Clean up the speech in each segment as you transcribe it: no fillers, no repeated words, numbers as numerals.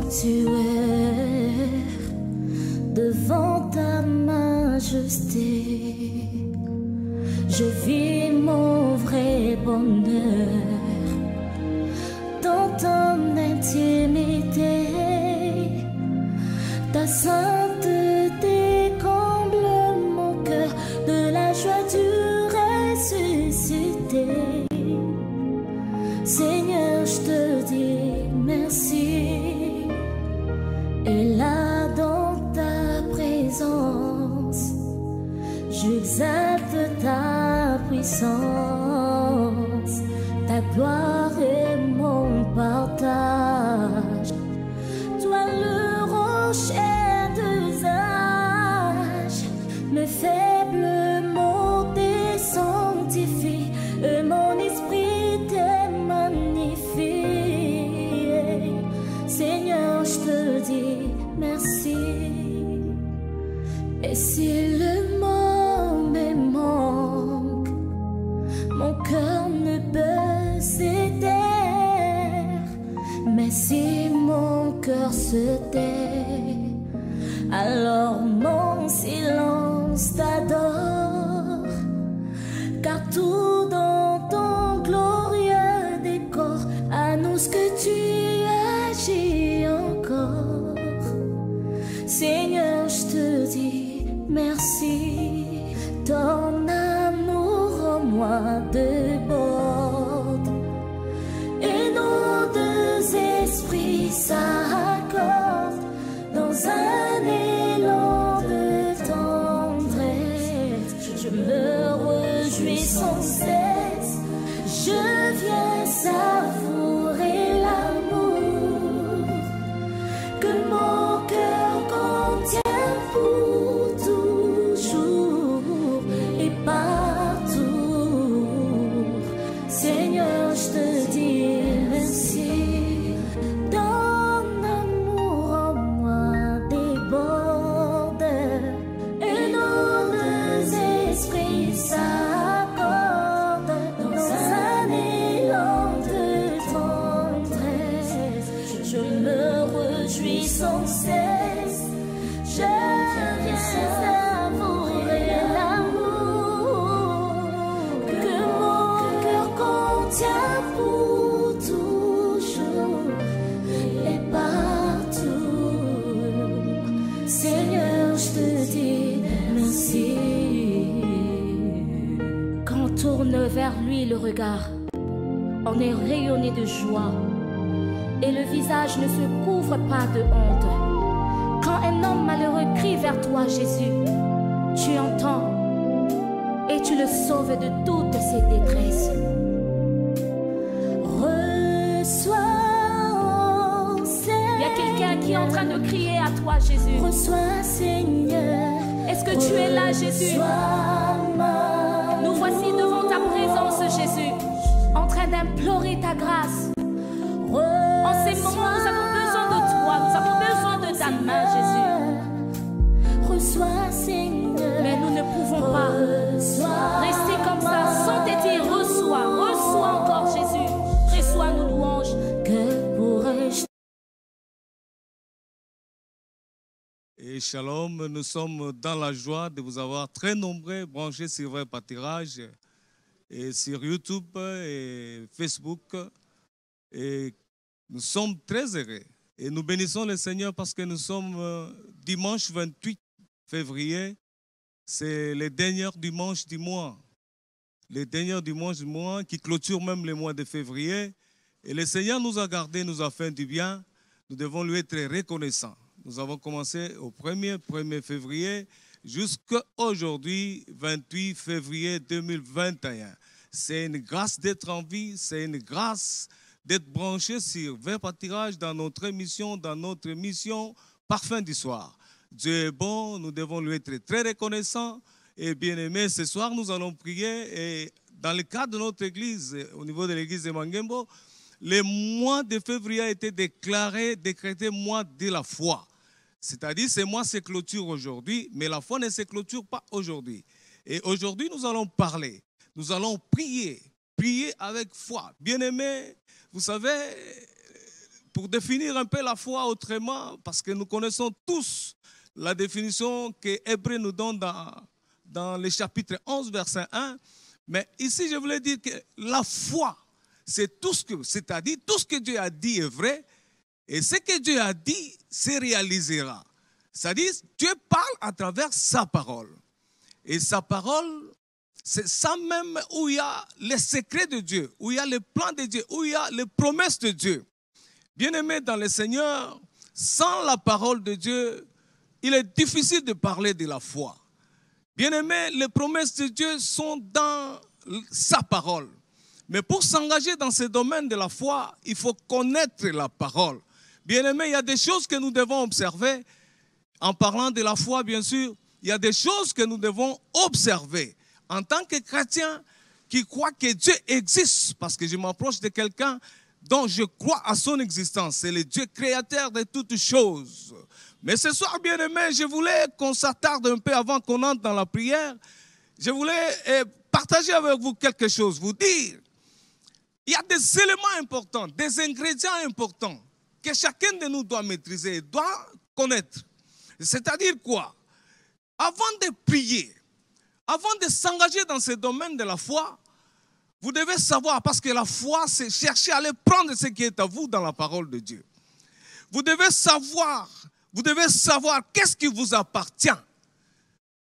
sanctuaire devant ta majesté. Je vis mon vrai bonheur dans ton intimité. Ta sainteté comble mon cœur de la joie du ressuscité. Seigneur, je te dis merci. Et là dans ta présence, j'exalte ta puissance. Ta gloire est mon partage. Toi le rocher d'usage, mes faibles mots te sanctifient, et mon esprit te magnifie. Seigneur, je te dis merci. Et si le mot me manque, mon cœur ne peut se taire. Mais si mon cœur se tait, alors mon silence t'adore. Car tout dans ton glorieux décor annonce que tu agis encore. Seigneur, je te dis merci. Ton amour en moi déborde, et nos deux esprits s'accordent dans un élan de tendresse. Je me réjouis sans cesse, je viens savourer l'amour que mon cœur contient pour toujours et partout. Seigneur, je te dis merci. Ton amour en moi déborde, et nos deux esprits s'accordent dans un élan de tendresse. Je me réjouis sans cesse, je viens savourer l'amour que mon cœur contient pour toujours et partout. Seigneur, je te dis merci. Quand on tourne vers lui le regard, on est rayonné de joie, et le visage ne se couvre pas de honte. Quand un homme malheureux crie vers toi, Jésus, tu entends et tu le sauves de toutes ses détresses. Reçois, Seigneur. Il y a quelqu'un qui est en train de crier à toi, Jésus. Reçois, Seigneur. Est-ce que tu es là, Jésus? Nous voici devant ta présence, Jésus, en train d'implorer ta grâce. En ces moments, nous avons besoin de toi, nous avons besoin de ta main, Jésus. Reçois, Seigneur. Mais nous ne pouvons pas rester comme ça sans te dire reçois, reçois encore, Jésus. Reçois nos louanges. Que pourrais-je? Et shalom, nous sommes dans la joie de vous avoir très nombreux branchés sur Vrai Pâturage, et sur YouTube et Facebook. Et nous sommes très heureux. Et nous bénissons le Seigneur parce que nous sommes dimanche 28 février. C'est le dernier dimanche du mois. Le dernier dimanche du mois qui clôture même le mois de février. Et le Seigneur nous a gardés, nous a fait du bien. Nous devons lui être reconnaissants. Nous avons commencé au 1er février jusqu'à aujourd'hui, 28 février 2021. C'est une grâce d'être en vie, c'est une grâce d'être branché sur Vrai Pâturage dans notre émission Parfum du soir. Dieu est bon, nous devons lui être très reconnaissants et bien aimés. Ce soir, nous allons prier, et dans le cadre de notre église, au niveau de l'église de Mangembo, le mois de février a été décrété mois de la foi. C'est-à-dire, ce mois se clôture aujourd'hui, mais la foi ne se clôture pas aujourd'hui. Et aujourd'hui, nous allons parler, nous allons prier avec foi. Bien-aimés, vous savez, pour définir un peu la foi autrement, parce que nous connaissons tous la définition que Hébreux nous donne dans le chapitre 11, verset 1. Mais ici, je voulais dire que la foi, c'est tout c'est-à-dire tout ce que Dieu a dit est vrai, et ce que Dieu a dit se réalisera. C'est-à-dire, Dieu parle à travers sa parole. Et sa parole, c'est ça même où il y a les secrets de Dieu, où il y a les plans de Dieu, où il y a les promesses de Dieu. Bien-aimés dans le Seigneur, sans la parole de Dieu, il est difficile de parler de la foi. Bien-aimés, les promesses de Dieu sont dans sa parole. Mais pour s'engager dans ce domaine de la foi, il faut connaître la parole. Bien-aimés, il y a des choses que nous devons observer. En parlant de la foi, bien sûr, il y a des choses que nous devons observer. En tant que chrétien qui croit que Dieu existe, parce que je m'approche de quelqu'un dont je crois à son existence. C'est le Dieu créateur de toutes choses. Mais ce soir, bien-aimés, je voulais qu'on s'attarde un peu avant qu'on entre dans la prière. Je voulais partager avec vous quelque chose, vous dire, il y a des éléments importants, des ingrédients importants que chacun de nous doit maîtriser, doit connaître. C'est-à-dire quoi? Avant de prier, avant de s'engager dans ce domaine de la foi, vous devez savoir, parce que la foi, c'est chercher à aller prendre ce qui est à vous dans la parole de Dieu. Vous devez savoir qu'est-ce qui vous appartient.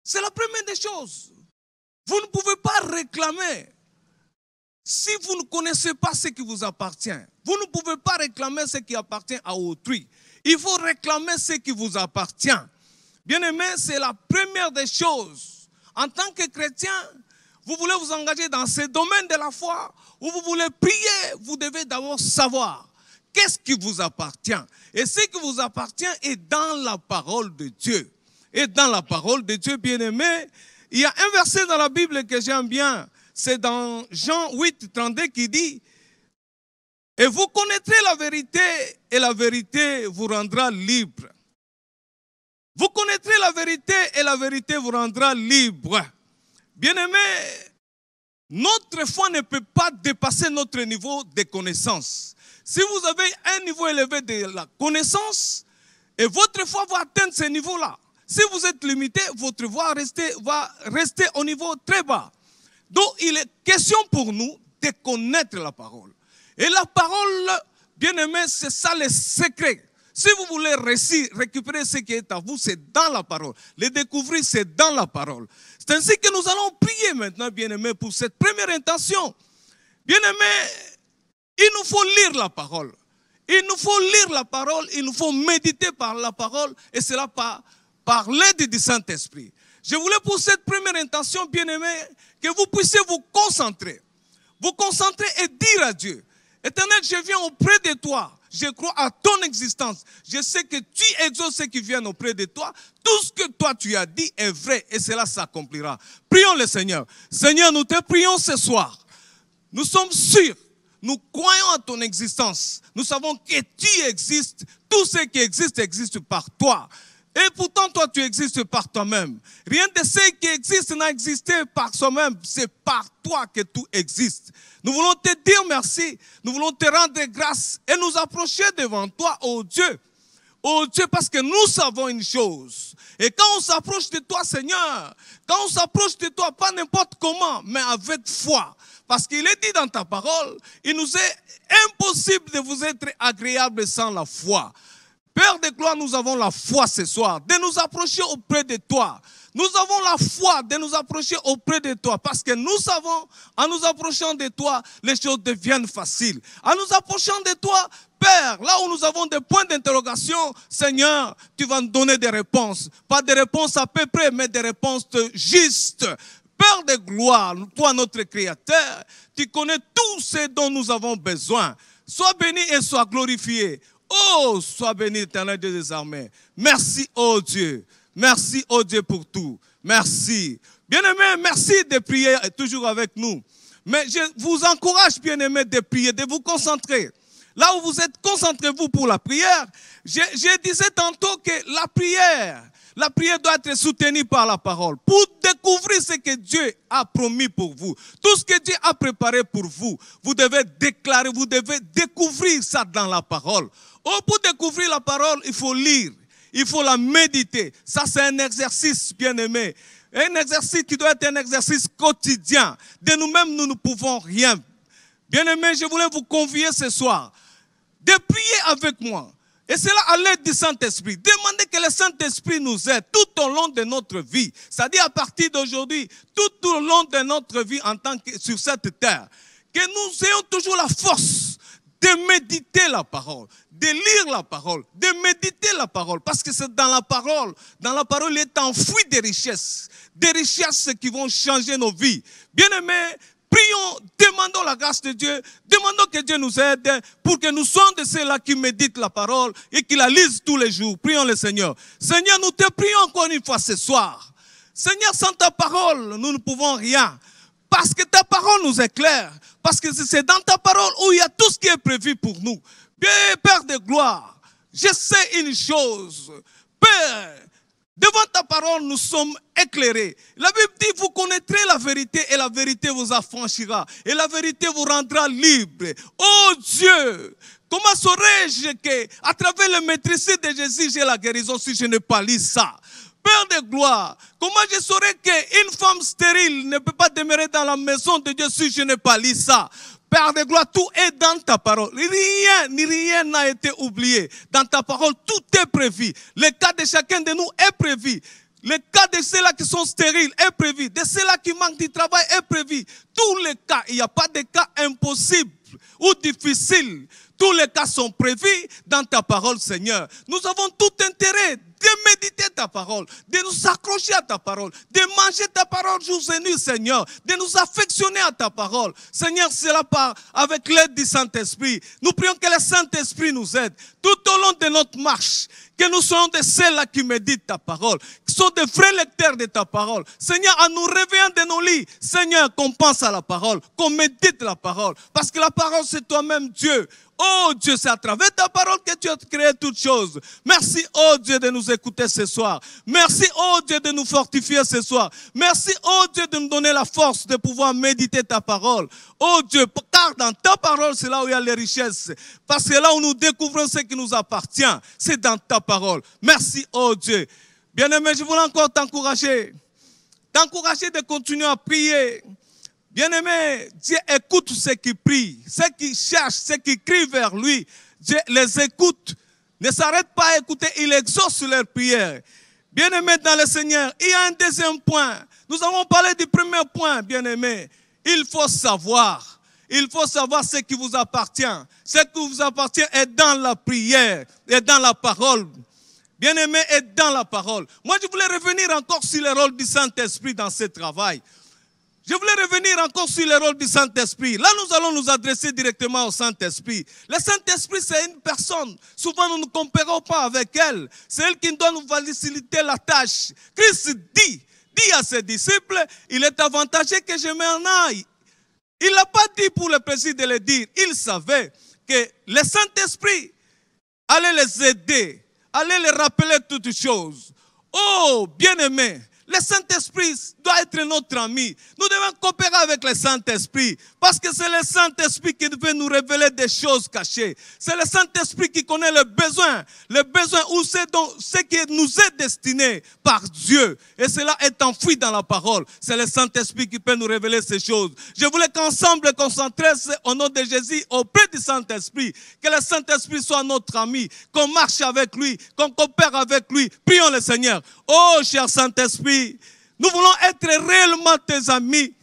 C'est la première des choses. Vous ne pouvez pas réclamer si vous ne connaissez pas ce qui vous appartient. Vous ne pouvez pas réclamer ce qui appartient à autrui. Il faut réclamer ce qui vous appartient. Bien-aimé, c'est la première des choses. En tant que chrétien, vous voulez vous engager dans ce domaine de la foi, où vous voulez prier, vous devez d'abord savoir qu'est-ce qui vous appartient. Et ce qui vous appartient est dans la parole de Dieu. Et dans la parole de Dieu, bien-aimé, il y a un verset dans la Bible que j'aime bien. C'est dans Jean 8, 32 qui dit « Et vous connaîtrez la vérité, et la vérité vous rendra libre. » Vous connaîtrez la vérité, et la vérité vous rendra libre. Bien-aimé, notre foi ne peut pas dépasser notre niveau de connaissance. Si vous avez un niveau élevé de la connaissance, et votre foi va atteindre ce niveau-là. Si vous êtes limité, votre foi va rester au niveau très bas. Donc, il est question pour nous de connaître la parole. Et la parole, bien-aimé, c'est ça le secret. Si vous voulez récupérer ce qui est à vous, c'est dans la parole. Le découvrir, c'est dans la parole. C'est ainsi que nous allons prier maintenant, bien-aimé, pour cette première intention. Bien-aimé, il nous faut lire la parole. Il nous faut lire la parole, il nous faut méditer par la parole, et cela par l'aide du Saint-Esprit. Je voulais pour cette première intention, bien-aimé, que vous puissiez vous concentrer. Vous concentrer et dire à Dieu, Éternel, je viens auprès de toi. Je crois à ton existence. Je sais que tu exauces ceux qui viennent auprès de toi. Tout ce que toi tu as dit est vrai et cela s'accomplira. Prions le Seigneur. Seigneur, nous te prions ce soir. Nous sommes sûrs. Nous croyons à ton existence. Nous savons que tu existes. Tout ce qui existe, existe par toi. Et pourtant, toi, tu existes par toi-même. Rien de ce qui existe n'a existé par soi-même. C'est par toi que tout existe. Nous voulons te dire merci. Nous voulons te rendre grâce et nous approcher devant toi, oh Dieu. Oh Dieu, parce que nous savons une chose. Et quand on s'approche de toi, Seigneur, quand on s'approche de toi, pas n'importe comment, mais avec foi. Parce qu'il est dit dans ta parole, il nous est impossible de vous être agréable sans la foi. Père de gloire, nous avons la foi ce soir de nous approcher auprès de toi. Nous avons la foi de nous approcher auprès de toi parce que nous savons, en nous approchant de toi, les choses deviennent faciles. En nous approchant de toi, Père, là où nous avons des points d'interrogation, Seigneur, tu vas nous donner des réponses. Pas des réponses à peu près, mais des réponses justes. Père de gloire, toi notre Créateur, tu connais tout ce dont nous avons besoin. Sois béni et sois glorifié. Oh, sois béni, Éternel Dieu des armées. Merci, oh Dieu. Merci, oh Dieu, pour tout. Merci. Bien-aimés, merci de prier toujours avec nous. Mais je vous encourage, bien-aimés, de prier, de vous concentrer. Là où vous êtes, concentrez-vous pour la prière. Je disais tantôt que la La prière doit être soutenue par la parole. Pour découvrir ce que Dieu a promis pour vous, tout ce que Dieu a préparé pour vous, vous devez déclarer, vous devez découvrir ça dans la parole. Oh, pour découvrir la parole, il faut lire, il faut la méditer. Ça, c'est un exercice, bien-aimé. Un exercice qui doit être un exercice quotidien. De nous-mêmes, nous ne pouvons rien. Bien-aimé, je voulais vous convier ce soir de prier avec moi. Et c'est là à l'aide du Saint-Esprit. Demandez que le Saint-Esprit nous aide tout au long de notre vie. C'est-à-dire à partir d'aujourd'hui, tout au long de notre vie en tant que sur cette terre. Que nous ayons toujours la force de méditer la parole, de lire la parole, de méditer la parole. Parce que c'est dans la parole il est enfoui des richesses qui vont changer nos vies. Bien-aimés, prions, demandons la grâce de Dieu, demandons que Dieu nous aide pour que nous soyons de ceux-là qui méditent la parole et qui la lisent tous les jours. Prions le Seigneur. Seigneur, nous te prions encore une fois ce soir. Seigneur, sans ta parole, nous ne pouvons rien. Parce que ta parole nous éclaire. Parce que c'est dans ta parole où il y a tout ce qui est prévu pour nous. Bien, Père de gloire, je sais une chose. Père, devant ta parole, nous sommes éclairés. La Bible dit, vous connaîtrez la vérité et la vérité vous affranchira. Et la vérité vous rendra libre. Oh Dieu, comment saurais-je qu'à travers le maîtrise de Jésus, j'ai la guérison si je n'ai pas lu ça? Père de gloire, comment je saurais qu'une femme stérile ne peut pas demeurer dans la maison de Dieu si je n'ai pas lu ça? Père de gloire, tout est dans ta parole. Rien n'a été oublié. Dans ta parole, tout est prévu. Le cas de chacun de nous est prévu. Le cas de ceux-là qui sont stériles est prévu. De ceux-là qui manquent du travail est prévu. Tous les cas, il n'y a pas de cas impossibles ou difficiles. Tous les cas sont prévus dans ta parole, Seigneur. Nous avons tout intérêt de méditer ta parole, de nous accrocher à ta parole, de manger ta parole jour et nuit, Seigneur, de nous affectionner à ta parole. Seigneur, c'est là avec l'aide du Saint-Esprit. Nous prions que le Saint-Esprit nous aide tout au long de notre marche, que nous soyons de ceux-là qui méditent ta parole, qui sont des vrais lecteurs de ta parole. Seigneur, en nous réveillant de nos lits, Seigneur, qu'on pense à la parole, qu'on médite la parole, parce que la parole, c'est toi-même, Dieu. Oh Dieu, c'est à travers ta parole que tu as créé toutes choses. Merci, oh Dieu, de nous écouter ce soir. Merci, oh Dieu, de nous fortifier ce soir. Merci, oh Dieu, de nous donner la force de pouvoir méditer ta parole. Oh Dieu, car dans ta parole, c'est là où il y a les richesses. Parce que là où nous découvrons ce qui nous appartient, c'est dans ta parole. Merci, oh Dieu. Bien-aimé, je voulais encore t'encourager de continuer à prier. Bien-aimé, Dieu écoute ceux qui prient, ceux qui cherchent, ceux qui crient vers lui. Dieu les écoute. Ne s'arrête pas à écouter, il exauce leurs prières. Bien-aimé dans le Seigneur, il y a un deuxième point. Nous avons parlé du premier point, bien-aimé. Il faut savoir ce qui vous appartient. Ce qui vous appartient est dans la prière, est dans la parole. Bien-aimé, est dans la parole. Moi, je voulais revenir encore sur le rôle du Saint-Esprit dans ce travail. Je voulais revenir encore sur le rôle du Saint-Esprit. Là, nous allons nous adresser directement au Saint-Esprit. Le Saint-Esprit, c'est une personne. Souvent, nous ne comparons pas avec elle. C'est elle qui doit nous faciliter la tâche. Christ dit à ses disciples, il est avantageux que je m'en aille. Il n'a pas dit pour le plaisir de le dire. Il savait que le Saint-Esprit allait les aider, allait les rappeler toutes choses. Oh, bien-aimés, le Saint-Esprit doit être notre ami. Nous devons coopérer avec le Saint-Esprit. Parce que c'est le Saint-Esprit qui veut nous révéler des choses cachées. C'est le Saint-Esprit qui connaît les besoins ou ce qui nous est destiné par Dieu. Et cela est enfoui dans la parole. C'est le Saint-Esprit qui peut nous révéler ces choses. Je voulais qu'ensemble, qu'on s'intéresse au nom de Jésus auprès du Saint-Esprit. Que le Saint-Esprit soit notre ami. Qu'on marche avec lui. Qu'on coopère avec lui. Prions le Seigneur. Oh, cher Saint-Esprit, nous voulons être réellement tes amis.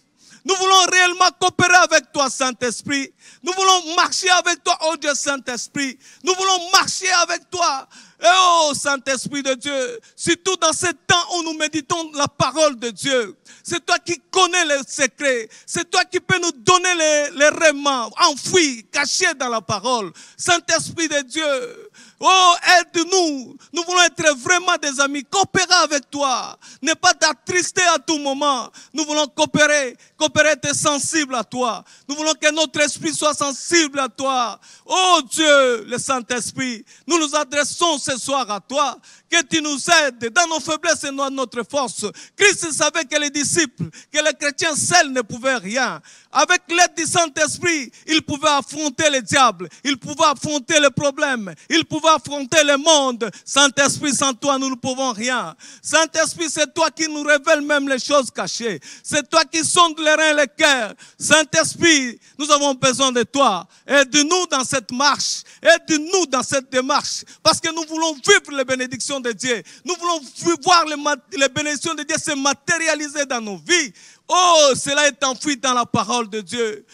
Nous voulons réellement coopérer avec toi, Saint-Esprit. Nous voulons marcher avec toi, oh Dieu Saint-Esprit. Nous voulons marcher avec toi, oh Saint-Esprit de Dieu. Surtout dans ce temps où nous méditons la parole de Dieu. C'est toi qui connais les secrets. C'est toi qui peux nous donner les remèdes enfouis, cachés dans la parole. Saint-Esprit de Dieu, Oh, aide-nous. Nous voulons être vraiment des amis. Coopérer avec toi. Ne pas t'attrister à tout moment. Nous voulons coopérer. Coopérer, être sensible à toi. Nous voulons que notre esprit soit sensible à toi. Oh Dieu, le Saint-Esprit, nous nous adressons ce soir à toi. Que tu nous aides dans nos faiblesses et dans notre force. Christ savait que les disciples, que les chrétiens seuls ne pouvaient rien. Avec l'aide du Saint-Esprit, ils pouvaient affronter le diable. Ils pouvaient affronter les problèmes. Ils pouvaient affronter le monde. Saint-Esprit, sans toi, nous ne pouvons rien. Saint-Esprit, c'est toi qui nous révèle même les choses cachées. C'est toi qui sondes les reins et les cœurs. Saint-Esprit, nous avons besoin de toi. Aide-nous dans cette marche. Aide-nous dans cette démarche. Parce que nous voulons vivre les bénédictions de Dieu. Nous voulons voir les bénédictions de Dieu se matérialiser dans nos vies. Oh, cela est enfoui dans la parole de Dieu.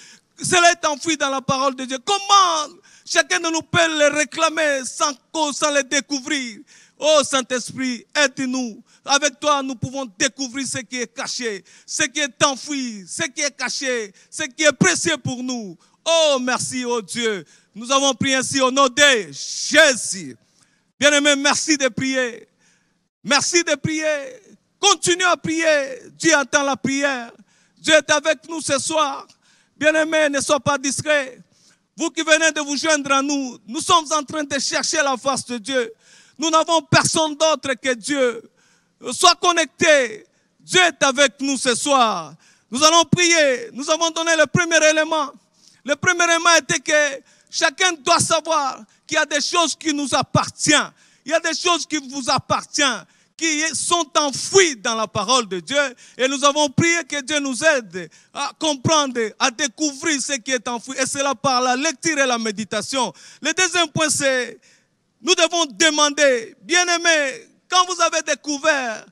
Cela est enfoui dans la parole de Dieu. Comment chacun de nous peut les réclamer sans cause, sans les découvrir? Oh Saint-Esprit, aide-nous. Avec toi, nous pouvons découvrir ce qui est caché, ce qui est enfoui, ce qui est caché, ce qui est précieux pour nous. Oh, merci, oh Dieu. Nous avons prié ainsi au nom de Jésus. Bien-aimé, merci de prier. Merci de prier. Continue à prier. Dieu entend la prière. Dieu est avec nous ce soir. Bien-aimé, ne sois pas distrait. Vous qui venez de vous joindre à nous, nous sommes en train de chercher la face de Dieu. Nous n'avons personne d'autre que Dieu. Sois connecté. Dieu est avec nous ce soir. Nous allons prier. Nous avons donné le premier élément. Le premier élément était que chacun doit savoir qu'il y a des choses qui nous appartiennent. Il y a des choses qui vous appartiennent, qui sont enfouies dans la parole de Dieu. Et nous avons prié que Dieu nous aide à comprendre, à découvrir ce qui est enfoui. Et c'est là par la lecture et la méditation. Le deuxième point, c'est, nous devons demander, bien-aimés, quand vous avez découvert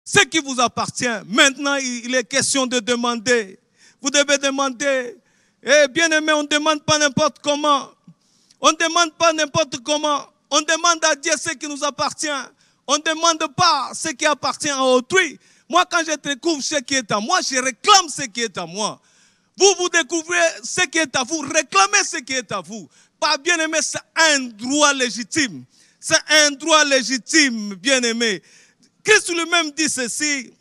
ce qui vous appartient, maintenant il est question de demander. Vous devez demander. Et bien-aimé, on ne demande pas n'importe comment. On ne demande pas n'importe comment. On demande à Dieu ce qui nous appartient. On ne demande pas ce qui appartient à autrui. Moi, quand je découvre ce qui est à moi, je réclame ce qui est à moi. Vous, vous découvrez ce qui est à vous, réclamez ce qui est à vous. Pas bien-aimé, c'est un droit légitime. C'est un droit légitime, bien-aimé. Christ lui-même dit ceci.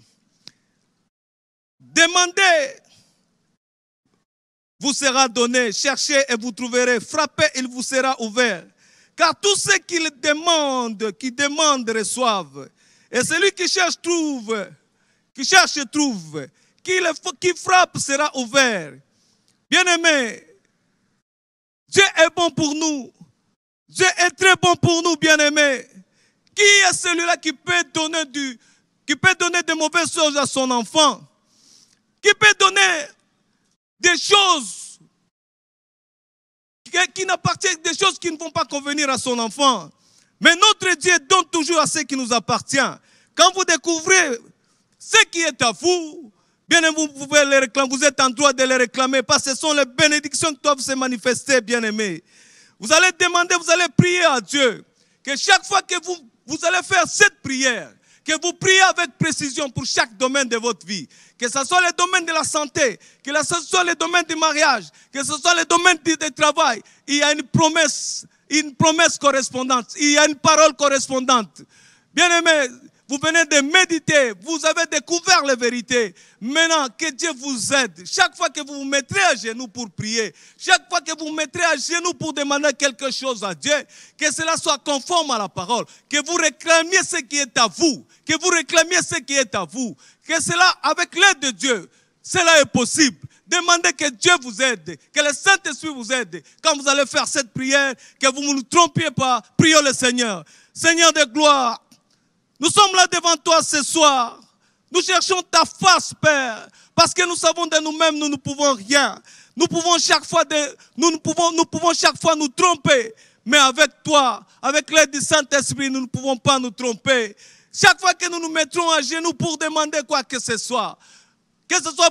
Demandez, vous sera donné. Cherchez et vous trouverez. Frappez, il vous sera ouvert. Car tous ceux qui demandent, reçoivent. Et celui qui cherche, trouve. Qui cherche, trouve. Qui frappe, sera ouvert. Bien-aimés, Dieu est bon pour nous. Dieu est très bon pour nous, bien-aimés. Qui est celui-là qui peut donner des mauvaises choses à son enfant? Qui peut donner des choses qui n'appartiennent, des choses qui ne vont pas convenir à son enfant? Mais notre Dieu donne toujours à ce qui nous appartient. Quand vous découvrez ce qui est à vous, bien vous pouvez les réclamer, vous êtes en droit de les réclamer, parce que ce sont les bénédictions qui doivent se manifester, bien-aimés. Vous allez demander, vous allez prier à Dieu, que chaque fois que vous allez faire cette prière, que vous priez avec précision pour chaque domaine de votre vie, que ce soit le domaine de la santé, que ce soit le domaine du mariage, que ce soit le domaine du travail, il y a une promesse correspondante, il y a une parole correspondante. Bien-aimés, vous venez de méditer, vous avez découvert les vérités. Maintenant, que Dieu vous aide. Chaque fois que vous vous mettrez à genoux pour prier, chaque fois que vous vous mettrez à genoux pour demander quelque chose à Dieu, que cela soit conforme à la parole, que vous réclamiez ce qui est à vous, que vous réclamiez ce qui est à vous, que cela, avec l'aide de Dieu, cela est possible. Demandez que Dieu vous aide, que le Saint-Esprit vous aide. Quand vous allez faire cette prière, que vous ne vous trompiez pas, prions le Seigneur. Seigneur de gloire, nous sommes là devant toi ce soir. Nous cherchons ta face, Père, parce que nous savons de nous-mêmes, nous ne pouvons rien. Nous pouvons chaque fois nous tromper, mais avec toi, avec l'aide du Saint-Esprit, nous ne pouvons pas nous tromper. Chaque fois que nous nous mettrons à genoux pour demander quoi que ce soit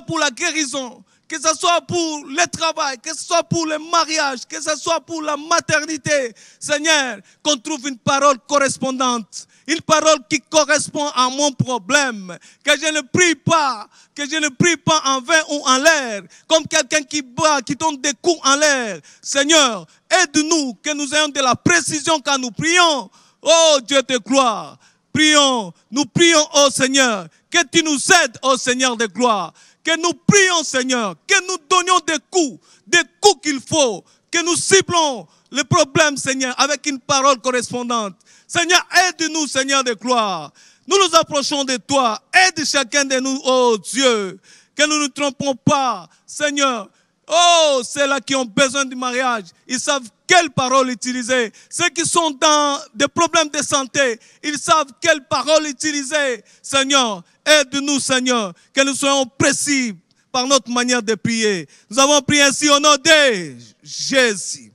pour la guérison, que ce soit pour le travail, que ce soit pour le mariage, que ce soit pour la maternité, Seigneur, qu'on trouve une parole correspondante, une parole qui correspond à mon problème, que je ne prie pas en vain ou en l'air, comme quelqu'un qui bat, qui donne des coups en l'air. Seigneur, aide-nous, que nous ayons de la précision quand nous prions. Oh Dieu de gloire, prions, nous prions, oh Seigneur, que tu nous aides, oh Seigneur de gloire, que nous prions, Seigneur, que nous donnions des coups qu'il faut, que nous ciblons le problème, Seigneur, avec une parole correspondante. Seigneur, aide-nous, Seigneur de gloire. Nous nous approchons de toi. Aide chacun de nous, oh Dieu, que nous ne nous trompons pas, Seigneur. Oh, ceux-là qui ont besoin du mariage, ils savent quelle parole utiliser. Ceux qui sont dans des problèmes de santé, ils savent quelle parole utiliser. Seigneur, aide-nous, Seigneur, que nous soyons précis par notre manière de prier. Nous avons prié ainsi au nom de Jésus.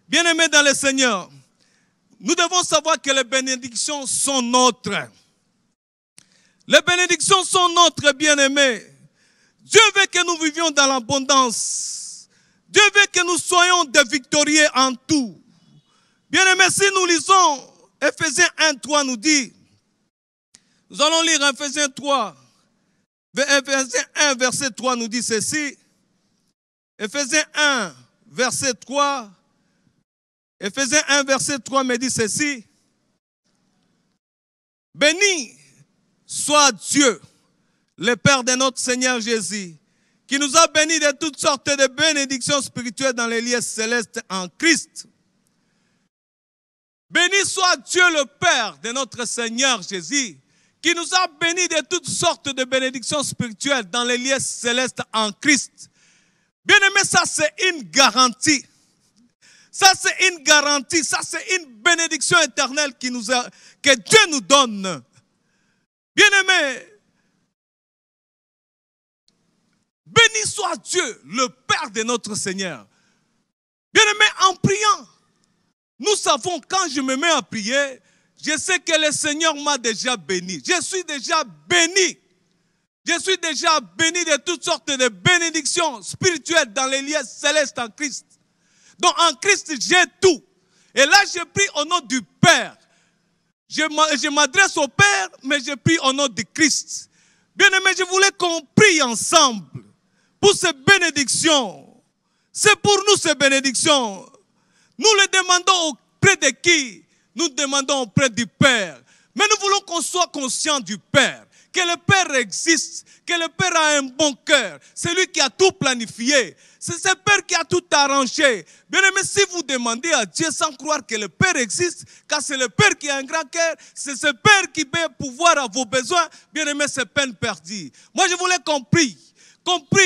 Bien-aimés dans le Seigneur, nous devons savoir que les bénédictions sont nôtres. Les bénédictions sont nôtres, bien-aimés. Dieu veut que nous vivions dans l'abondance. Dieu veut que nous soyons des victorieux en tout. Bien-aimés, si nous lisons Ephésiens 1:3 nous dit, nous allons lire Ephésiens 3. Ephésiens 1, verset 3 nous dit ceci. Ephésiens 1, verset 3. Ephésiens 1, verset 3 me dit ceci. Béni soit Dieu, le Père de notre Seigneur Jésus, qui nous a bénis de toutes sortes de bénédictions spirituelles dans les lieux célestes en Christ. Béni soit Dieu le Père de notre Seigneur Jésus, qui nous a bénis de toutes sortes de bénédictions spirituelles dans les lieux célestes en Christ. Bien-aimé, ça c'est une garantie. Ça c'est une garantie, ça c'est une bénédiction éternelle que Dieu nous donne. Bien-aimé, béni soit Dieu, le Père de notre Seigneur. Bien-aimé, en priant, nous savons, quand je me mets à prier, je sais que le Seigneur m'a déjà béni. Je suis déjà béni. Je suis déjà béni de toutes sortes de bénédictions spirituelles dans les lieux célestes en Christ. Donc en Christ, j'ai tout. Et là, je prie au nom du Père. Je m'adresse au Père, mais je prie au nom de Christ. Bien-aimé, je voulais qu'on prie ensemble pour ces bénédictions. C'est pour nous ces bénédictions. Nous les demandons auprès de qui? Nous demandons auprès du Père. Mais nous voulons qu'on soit conscient du Père. Que le Père existe. Que le Père a un bon cœur. C'est lui qui a tout planifié. C'est ce Père qui a tout arrangé. Bien-aimé, si vous demandez à Dieu sans croire que le Père existe, car c'est le Père qui a un grand cœur, c'est ce Père qui peut pouvoir à vos besoins, bien-aimé, c'est peine perdue. Moi, je voulais qu'on prie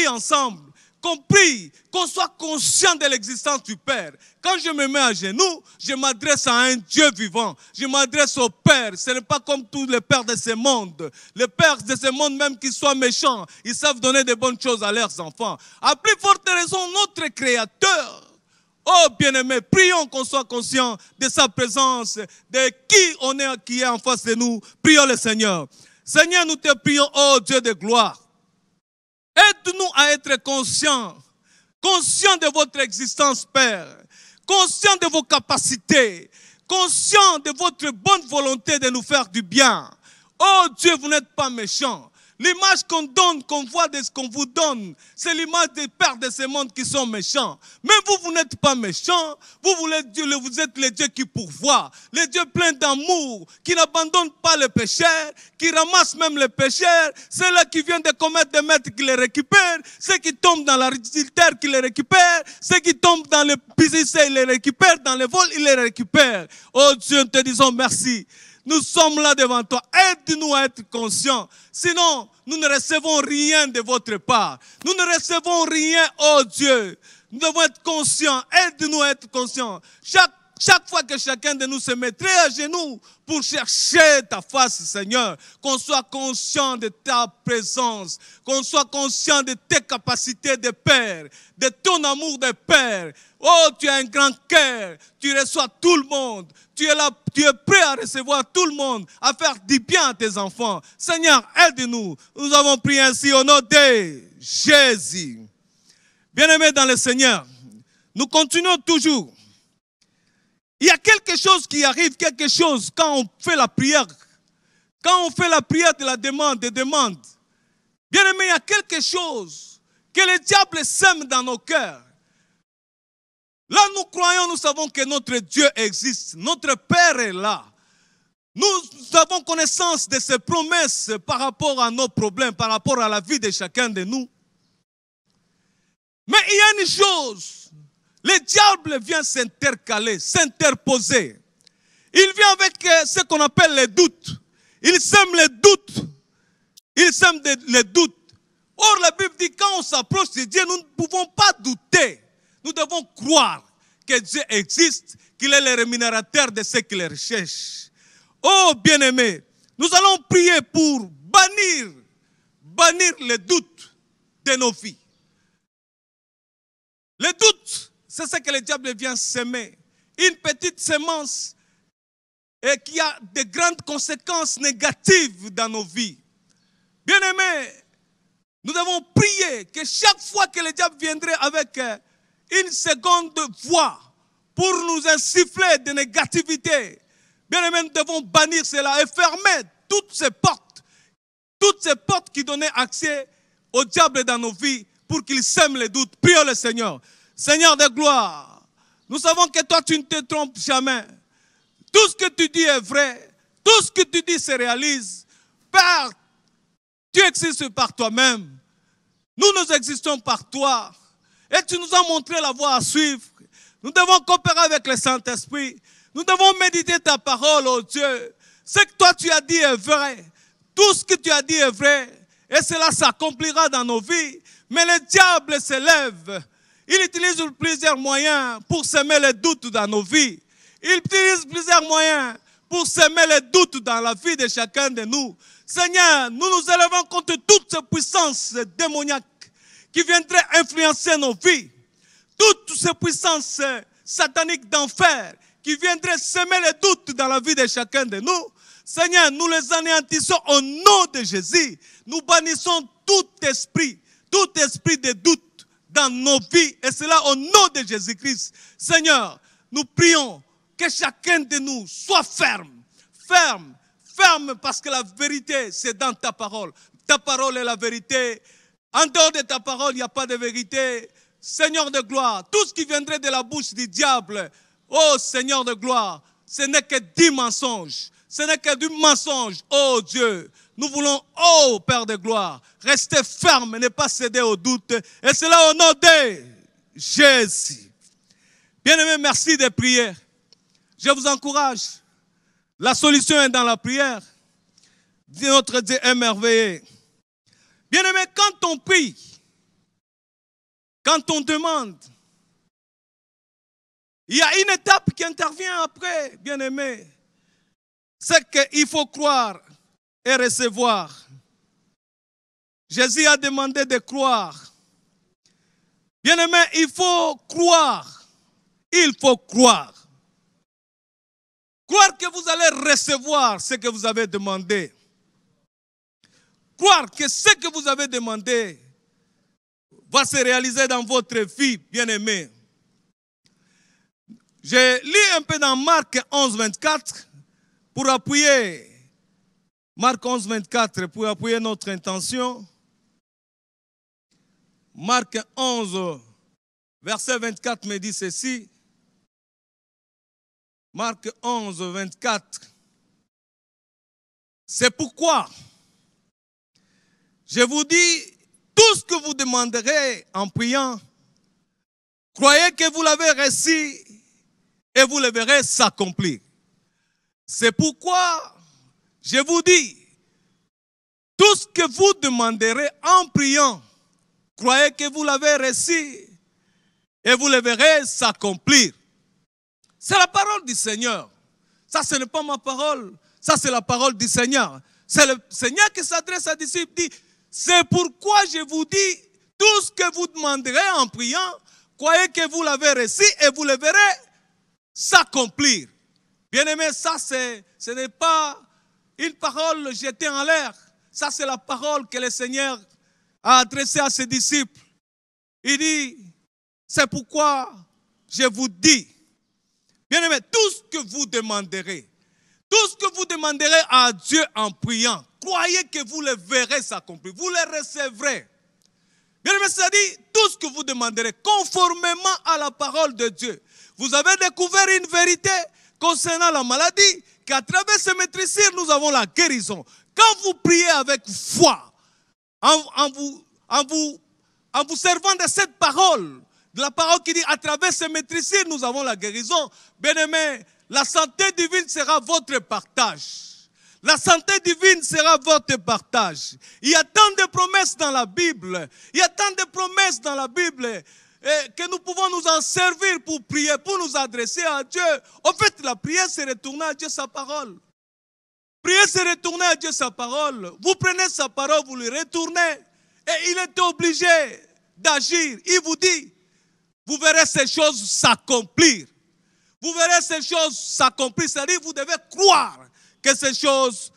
ensemble. Qu'on prie, qu'on soit conscient de l'existence du Père. Quand je me mets à genoux, je m'adresse à un Dieu vivant. Je m'adresse au Père. Ce n'est pas comme tous les pères de ce monde. Les pères de ce monde, même qu'ils soient méchants, ils savent donner de bonnes choses à leurs enfants. À plus forte raison, notre Créateur. Oh bien-aimé, prions qu'on soit conscient de sa présence, de qui on est, qui est en face de nous. Prions le Seigneur. Seigneur, nous te prions, oh Dieu de gloire. Aide-nous à être conscients de votre existence, Père, conscients de vos capacités, conscients de votre bonne volonté de nous faire du bien. Oh Dieu, vous n'êtes pas méchants. L'image qu'on donne, qu'on voit de ce qu'on vous donne, c'est l'image des pères de ce monde qui sont méchants. Mais vous n'êtes pas méchants. Vous êtes le Dieu qui pourvoit, le Dieu plein d'amour, qui n'abandonne pas les pécheurs, qui ramasse même les pécheurs. Ceux-là qui viennent de commettre des maîtres qui les récupèrent, ceux qui tombent dans la terre qui les récupèrent, ceux qui tombent dans le business, ils les récupèrent, dans les vols, ils les récupèrent. Oh Dieu, nous te disons merci. Nous sommes là devant toi. Aide-nous à être conscients. Sinon, nous ne recevons rien de votre part. Nous ne recevons rien, oh Dieu. Nous devons être conscients. Aide-nous à être conscients. Chaque fois que chacun de nous se mettrait à genoux pour chercher ta face, Seigneur, qu'on soit conscient de ta présence, qu'on soit conscient de tes capacités de Père, de ton amour de Père. Oh, tu as un grand cœur, tu reçois tout le monde, tu es là, tu es prêt à recevoir tout le monde, à faire du bien à tes enfants. Seigneur, aide-nous. Nous avons prié ainsi au nom de Jésus. Bien-aimés dans le Seigneur, nous continuons toujours. il y a quelque chose qui arrive, quelque chose quand on fait la prière. Quand on fait la prière de la demande, des demandes. Bien aimé, il y a quelque chose que le diable sème dans nos cœurs. Là, nous croyons, nous savons que notre Dieu existe. Notre Père est là. Nous avons connaissance de ses promesses par rapport à nos problèmes, par rapport à la vie de chacun de nous. Mais il y a une chose, le diable vient s'intercaler, s'interposer. Il vient avec ce qu'on appelle les doutes. Il sème les doutes. Il sème les doutes. Or, la Bible dit, quand on s'approche de Dieu, nous ne pouvons pas douter. Nous devons croire que Dieu existe, qu'il est le rémunérateur de ceux qui le recherchent. Oh, bien-aimés, nous allons prier pour bannir les doutes de nos vies. Les doutes, c'est ce que le diable vient semer. Une petite semence et qui a de grandes conséquences négatives dans nos vies. Bien-aimés, nous devons prier que chaque fois que le diable viendrait avec une seconde voix pour nous insuffler de négativité, bien-aimés, nous devons bannir cela et fermer toutes ces portes qui donnaient accès au diable dans nos vies pour qu'il sème les doutes. Prions le Seigneur. Seigneur de gloire, nous savons que toi tu ne te trompes jamais. Tout ce que tu dis est vrai. Tout ce que tu dis se réalise. Père, tu existes par toi-même. Nous existons par toi. Et tu nous as montré la voie à suivre. Nous devons coopérer avec le Saint-Esprit. Nous devons méditer ta parole, oh Dieu. Ce que toi tu as dit est vrai. Tout ce que tu as dit est vrai. Et cela s'accomplira dans nos vies. Mais le diable se lève. Il utilise plusieurs moyens pour semer les doutes dans nos vies. Il utilise plusieurs moyens pour semer les doutes dans la vie de chacun de nous. Seigneur, nous nous élevons contre toutes ces puissances démoniaques qui viendraient influencer nos vies. Toutes ces puissances sataniques d'enfer qui viendraient semer les doutes dans la vie de chacun de nous. Seigneur, nous les anéantissons au nom de Jésus. Nous bannissons tout esprit de doute dans nos vies. Et cela au nom de Jésus-Christ. Seigneur, nous prions que chacun de nous soit ferme parce que la vérité c'est dans ta parole. Ta parole est la vérité. En dehors de ta parole, il n'y a pas de vérité. Seigneur de gloire, tout ce qui viendrait de la bouche du diable, oh Seigneur de gloire, ce n'est que du mensonge. Ce n'est que du mensonge, oh Dieu. Nous voulons, oh Père de gloire, rester ferme et ne pas céder au doute. Et cela au nom de Jésus. Bien-aimés, merci de prier. Je vous encourage. La solution est dans la prière. Notre Dieu est merveilleux. Bien-aimés, quand on prie, quand on demande, il y a une étape qui intervient après, bien-aimés. C'est qu'il faut croire et recevoir. Jésus a demandé de croire. Bien-aimés, il faut croire. Il faut croire. Croire que vous allez recevoir ce que vous avez demandé. Croire que ce que vous avez demandé va se réaliser dans votre vie, bien-aimés. Je lis un peu dans Marc 11, 24 pour appuyer. Marc 11, 24 pour appuyer notre intention. Marc 11, verset 24 me dit ceci. Marc 11, 24. C'est pourquoi je vous dis, tout ce que vous demanderez en priant, croyez que vous l'avez reçu et vous le verrez s'accomplir. C'est pourquoi je vous dis, tout ce que vous demanderez en priant, croyez que vous l'avez reçu et vous le verrez s'accomplir. C'est la parole du Seigneur. Ça, ce n'est pas ma parole. Ça, c'est la parole du Seigneur. C'est le Seigneur qui s'adresse à ses disciples, dit, c'est pourquoi je vous dis, tout ce que vous demanderez en priant, croyez que vous l'avez reçu et vous le verrez s'accomplir. Bien-aimés, ça, ce n'est pas une parole jetée en l'air. Ça, c'est la parole que le Seigneur a adressée à ses disciples. Il dit, c'est pourquoi je vous dis. Bien-aimés, tout ce que vous demanderez à Dieu en priant, croyez que vous le verrez s'accomplir, vous le recevrez. Bien-aimés, c'est-à-dire, tout ce que vous demanderez, conformément à la parole de Dieu. Vous avez découvert une vérité concernant la maladie, qu'à travers ce maîtrisir, nous avons la guérison. Quand vous priez avec foi, en vous servant de cette parole, de la parole qui dit, à travers ce maîtrisir, nous avons la guérison. Bien-aimés, la santé divine sera votre partage. La santé divine sera votre partage. Il y a tant de promesses dans la Bible. Il y a tant de promesses dans la Bible que nous pouvons nous en servir pour prier, pour nous adresser à Dieu. En fait, la prière, c'est retourner à Dieu sa parole. Prier, c'est retourner à Dieu sa parole. Vous prenez sa parole, vous lui retournez. Et il est obligé d'agir. Il vous dit, vous verrez ces choses s'accomplir. Vous verrez ces choses s'accomplir. C'est-à-dire, vous devez croire que ces choses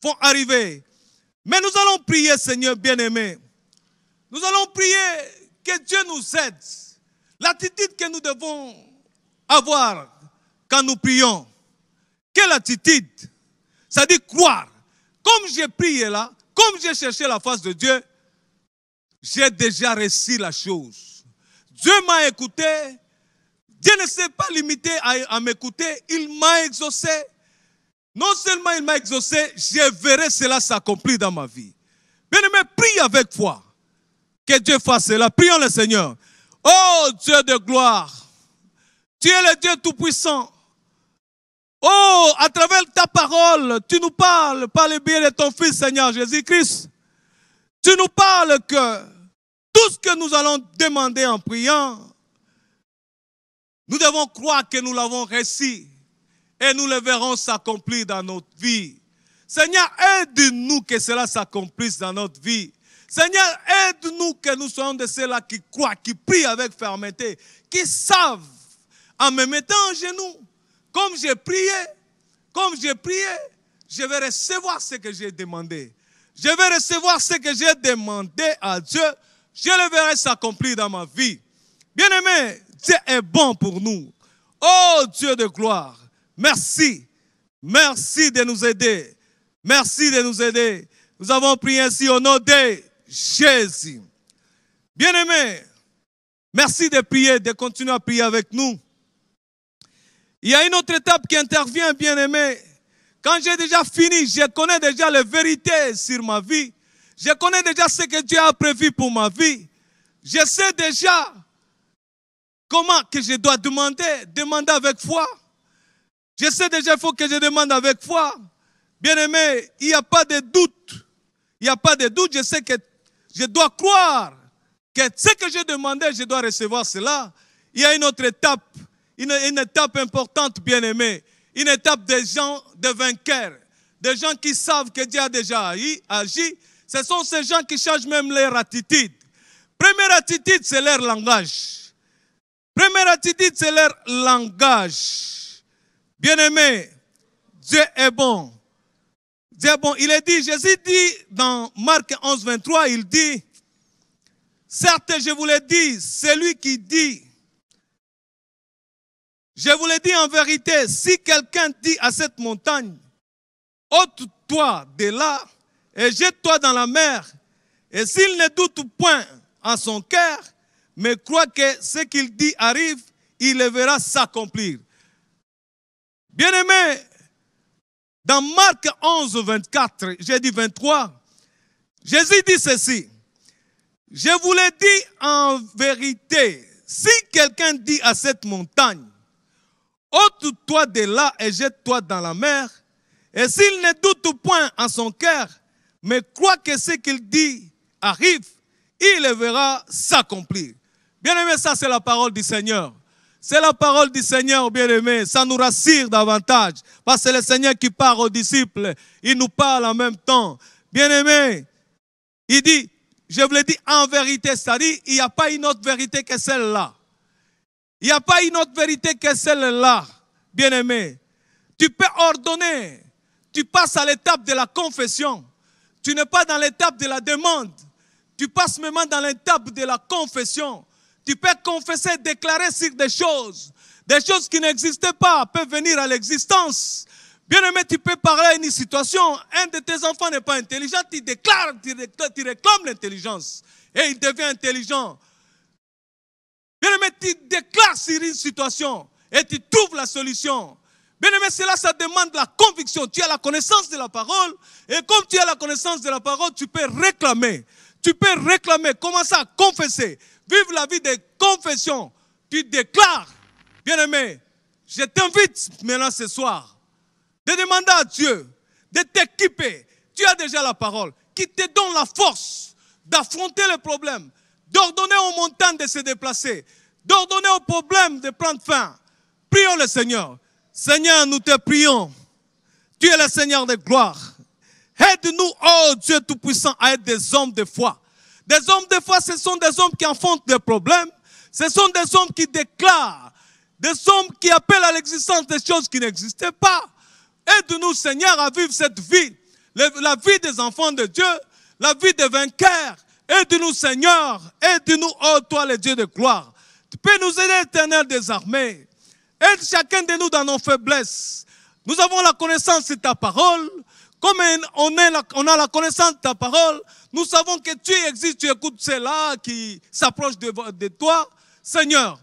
vont arriver. Mais nous allons prier, Seigneur bien-aimé. Nous allons prier que Dieu nous aide. L'attitude que nous devons avoir quand nous prions. Quelle attitude? C'est-à-dire croire. Comme j'ai prié là, comme j'ai cherché la face de Dieu, j'ai déjà reçu la chose. Dieu m'a écouté. Dieu ne s'est pas limité à m'écouter. Il m'a exaucé. Non seulement il m'a exaucé, je verrai cela s'accomplir dans ma vie. Bien-aimé, prie avec foi. Que Dieu fasse cela. Prions le Seigneur. Oh Dieu de gloire, tu es le Dieu tout-puissant. Oh, à travers ta parole, tu nous parles par le biais de ton Fils, Seigneur Jésus-Christ. Tu nous parles que tout ce que nous allons demander en priant, nous devons croire que nous l'avons reçu. Et nous le verrons s'accomplir dans notre vie. Seigneur, aide-nous que cela s'accomplisse dans notre vie. Seigneur, aide-nous que nous soyons de ceux-là qui croient, qui prient avec fermeté, qui savent, en me mettant en genoux, comme j'ai prié, je vais recevoir ce que j'ai demandé. Je vais recevoir ce que j'ai demandé à Dieu. Je le verrai s'accomplir dans ma vie. Bien-aimé, Dieu est bon pour nous. Oh Dieu de gloire. Merci. Merci de nous aider. Merci de nous aider. Nous avons prié ainsi au nom de Jésus. Bien-aimés, merci de prier, de continuer à prier avec nous. Il y a une autre étape qui intervient, bien-aimés. Quand j'ai déjà fini, je connais déjà les vérités sur ma vie. Je connais déjà ce que Dieu a prévu pour ma vie. Je sais déjà comment que je dois demander avec foi. Je sais déjà, il faut que je demande avec foi. Bien-aimé, il n'y a pas de doute. Il n'y a pas de doute. Je sais que je dois croire que ce que j'ai demandé, je dois recevoir cela. Il y a une autre étape, une étape importante, bien-aimé. Une étape des gens, des vainqueurs. Des gens qui savent que Dieu a déjà agi. Ce sont ces gens qui changent même leur attitude. Première attitude, c'est leur langage. Première attitude, c'est leur langage. Bien-aimé, Dieu est bon. Dieu est bon. Il est dit, Jésus dit dans Marc 11, 23, il dit, certes, je vous l'ai dit, celui qui dit, je vous l'ai dit en vérité, si quelqu'un dit à cette montagne, ôte-toi de là et jette-toi dans la mer, et s'il ne doute point en son cœur, mais croit que ce qu'il dit arrive, il le verra s'accomplir. Bien-aimé, dans Marc 11, 24, j'ai dit 23, Jésus dit ceci, je vous l'ai dit en vérité, si quelqu'un dit à cette montagne, ôte-toi de là et jette-toi dans la mer, et s'il ne doute point en son cœur, mais croit que ce qu'il dit arrive, il le verra s'accomplir. Bien-aimé, ça c'est la parole du Seigneur. C'est la parole du Seigneur, bien-aimé. Ça nous rassure davantage. Parce que c'est le Seigneur qui parle aux disciples. Il nous parle en même temps. Bien-aimé, il dit, je vous l'ai dit en vérité, c'est-à-dire, il n'y a pas une autre vérité que celle-là. Il n'y a pas une autre vérité que celle-là, bien-aimé. Tu peux ordonner. Tu passes à l'étape de la confession. Tu n'es pas dans l'étape de la demande. Tu passes même dans l'étape de la confession. Tu peux confesser, déclarer sur des choses qui n'existaient pas, peuvent venir à l'existence. Bien-aimé, tu peux parler à une situation, un de tes enfants n'est pas intelligent, tu déclares, tu réclames l'intelligence et il devient intelligent. Bien-aimé, tu déclares sur une situation et tu trouves la solution. Bien-aimé, cela, ça demande la conviction. Tu as la connaissance de la parole et comme tu as la connaissance de la parole, tu peux réclamer. Tu peux réclamer, commencer à confesser, vivre la vie de confession. Tu déclares, bien-aimé, je t'invite maintenant ce soir de demander à Dieu de t'équiper. Tu as déjà la parole qui te donne la force d'affronter les problèmes, d'ordonner aux montagnes de se déplacer, d'ordonner aux problèmes de prendre fin. Prions le Seigneur. Seigneur, nous te prions. Tu es le Seigneur de gloire. Aide-nous, oh Dieu Tout-Puissant, à être des hommes de foi. Des hommes de foi, ce sont des hommes qui affrontent des problèmes. Ce sont des hommes qui déclarent. Des hommes qui appellent à l'existence des choses qui n'existaient pas. Aide-nous, Seigneur, à vivre cette vie. La vie des enfants de Dieu. La vie des vainqueurs. Aide-nous, Seigneur. Aide-nous, oh toi, le Dieu de gloire. Tu peux nous aider, Éternel des armées. Aide chacun de nous dans nos faiblesses. Nous avons la connaissance de ta parole. Comme on a la connaissance de ta parole, nous savons que tu existes, tu écoutes ceux-là qui s'approchent de toi. Seigneur,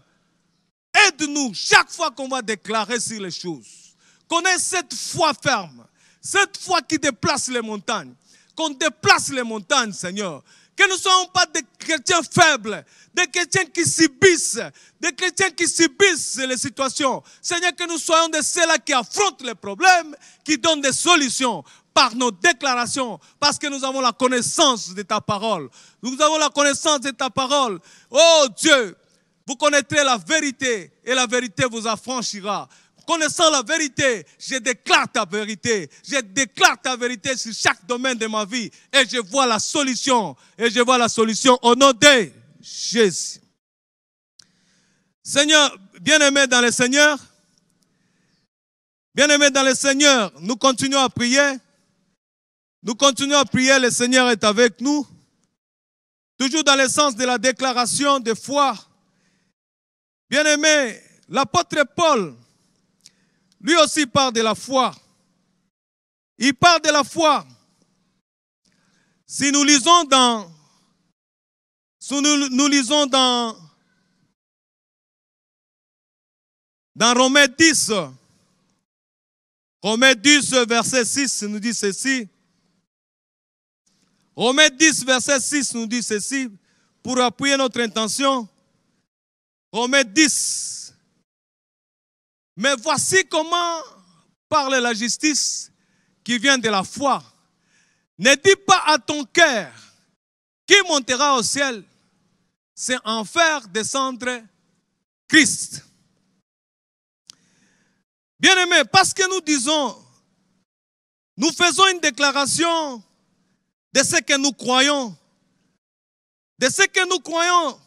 aide-nous chaque fois qu'on va déclarer sur les choses. Qu'on ait cette foi ferme, cette foi qui déplace les montagnes. Qu'on déplace les montagnes, Seigneur. Que nous ne soyons pas des chrétiens faibles, des chrétiens qui subissent, des chrétiens qui subissent les situations. Seigneur, que nous soyons de ceux-là qui affrontent les problèmes, qui donnent des solutions par nos déclarations, parce que nous avons la connaissance de ta parole. Nous avons la connaissance de ta parole. Oh Dieu, vous connaîtrez la vérité et la vérité vous affranchira. Connaissant la vérité, je déclare ta vérité. Je déclare ta vérité sur chaque domaine de ma vie. Et je vois la solution. Et je vois la solution au nom de Jésus. Seigneur, bien-aimé dans le Seigneur, bien-aimé dans le Seigneur, nous continuons à prier. Nous continuons à prier, le Seigneur est avec nous. Toujours dans le sens de la déclaration de foi. Bien-aimé, l'apôtre Paul, lui aussi parle de la foi. Il parle de la foi. Si nous lisons dans Romains 10, Romains 10, verset 6 nous dit ceci. Romains 10, verset 6 nous dit ceci, pour appuyer notre intention. Romains 10. Mais voici comment parle la justice qui vient de la foi. Ne dis pas à ton cœur qui montera au ciel, c'est en faire descendre Christ. Bien-aimés, parce que nous disons, nous faisons une déclaration de ce que nous croyons. De ce que nous croyons,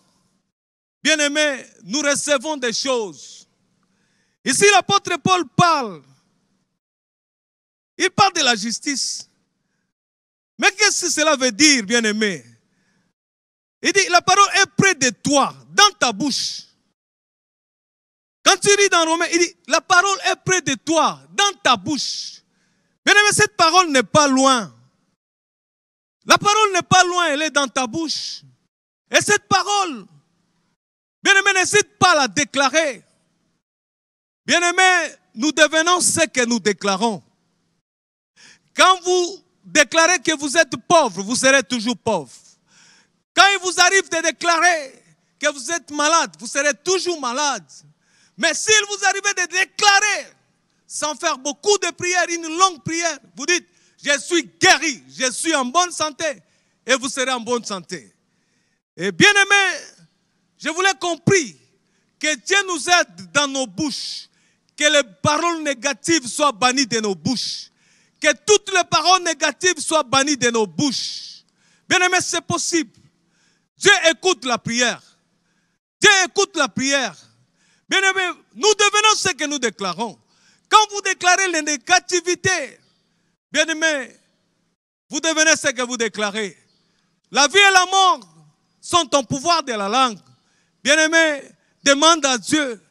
bien-aimés, nous recevons des choses. Ici, l'apôtre Paul parle. Il parle de la justice. Mais qu'est-ce que cela veut dire, bien-aimé? Il dit, la parole est près de toi, dans ta bouche. Quand tu lis dans Romains, il dit, la parole est près de toi, dans ta bouche. Bien-aimé, cette parole n'est pas loin. La parole n'est pas loin, elle est dans ta bouche. Et cette parole, bien-aimé, n'hésite pas à la déclarer. Bien-aimé, nous devenons ce que nous déclarons. Quand vous déclarez que vous êtes pauvre, vous serez toujours pauvre. Quand il vous arrive de déclarer que vous êtes malade, vous serez toujours malade. Mais s'il vous arrive de déclarer, sans faire beaucoup de prières, une longue prière, vous dites, je suis guéri, je suis en bonne santé, et vous serez en bonne santé. Et bien aimé, je voulais compris que Dieu nous aide dans nos bouches, que les paroles négatives soient bannies de nos bouches, que toutes les paroles négatives soient bannies de nos bouches. Bien aimé, c'est possible. Dieu écoute la prière. Dieu écoute la prière. Bien aimé, nous devenons ce que nous déclarons. Quand vous déclarez les négativités, bien aimé, vous devenez ce que vous déclarez. La vie et la mort sont au pouvoir de la langue. Bien-aimé, demande à Dieu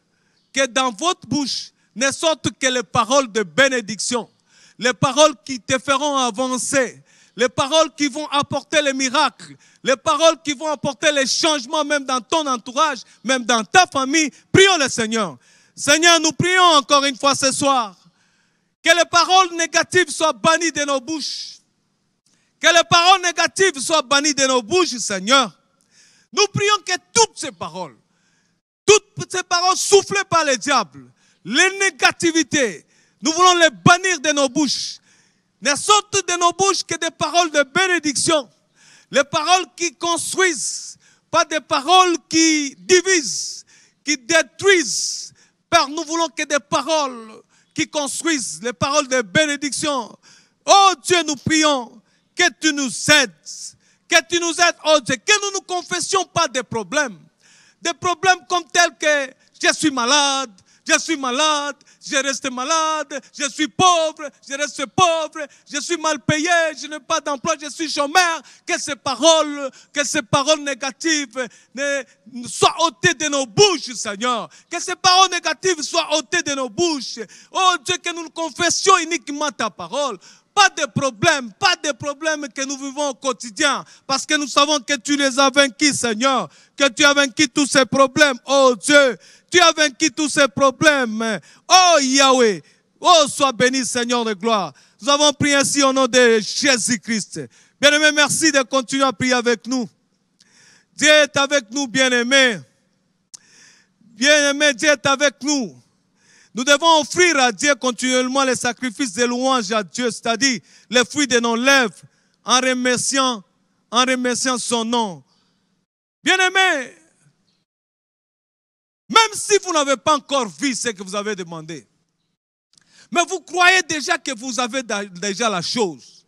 que dans votre bouche ne sortent que les paroles de bénédiction, les paroles qui te feront avancer, les paroles qui vont apporter les miracles, les paroles qui vont apporter les changements même dans ton entourage, même dans ta famille. Prions le Seigneur. Seigneur, nous prions encore une fois ce soir que les paroles négatives soient bannies de nos bouches. Que les paroles négatives soient bannies de nos bouches, Seigneur. Nous prions que toutes ces paroles soufflées par le diable, les négativités, nous voulons les bannir de nos bouches. Ne sortent de nos bouches que des paroles de bénédiction. Les paroles qui construisent, pas des paroles qui divisent, qui détruisent. Père, nous voulons que des paroles qui construisent, les paroles de bénédiction. Oh Dieu, nous prions que tu nous aides. Que tu nous aides, oh Dieu, que nous ne confessions pas des problèmes. Des problèmes comme tels que je suis malade, je reste malade, je suis pauvre, je reste pauvre, je suis mal payé, je n'ai pas d'emploi, je suis chômeur. Que ces paroles négatives soient ôtées de nos bouches, Seigneur. Que ces paroles négatives soient ôtées de nos bouches. Oh Dieu, que nous confessions uniquement ta parole. Pas de problèmes que nous vivons au quotidien, parce que nous savons que tu les as vaincus, Seigneur, que tu as vaincu tous ces problèmes, oh Dieu, tu as vaincu tous ces problèmes, oh Yahweh, oh sois béni, Seigneur de gloire. Nous avons prié ainsi au nom de Jésus-Christ. Bien-aimé, merci de continuer à prier avec nous. Dieu est avec nous, bien-aimé. Bien-aimé, Dieu est avec nous. Nous devons offrir à Dieu continuellement les sacrifices de louange à Dieu, c'est-à-dire les fruits de nos lèvres, en remerciant son nom. Bien-aimés, même si vous n'avez pas encore vu ce que vous avez demandé, mais vous croyez déjà que vous avez déjà la chose.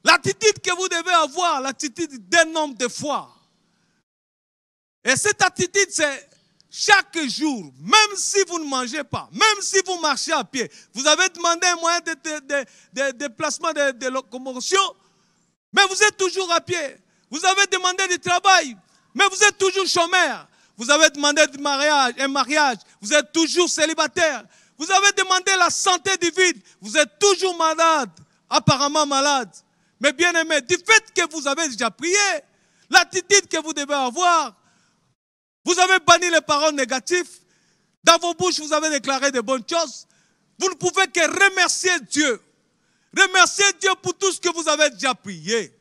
L'attitude que vous devez avoir, l'attitude d'un homme de foi. Et cette attitude, c'est chaque jour, même si vous ne mangez pas, même si vous marchez à pied, vous avez demandé un moyen de déplacement, de locomotion, mais vous êtes toujours à pied. Vous avez demandé du travail, mais vous êtes toujours chômeur. Vous avez demandé un mariage, vous êtes toujours célibataire. Vous avez demandé la santé divine, vous êtes toujours malade, apparemment malade. Mais bien aimé, du fait que vous avez déjà prié, l'attitude que vous devez avoir, vous avez banni les paroles négatives. Dans vos bouches, vous avez déclaré de bonnes choses. Vous ne pouvez que remercier Dieu. Remercier Dieu pour tout ce que vous avez déjà prié.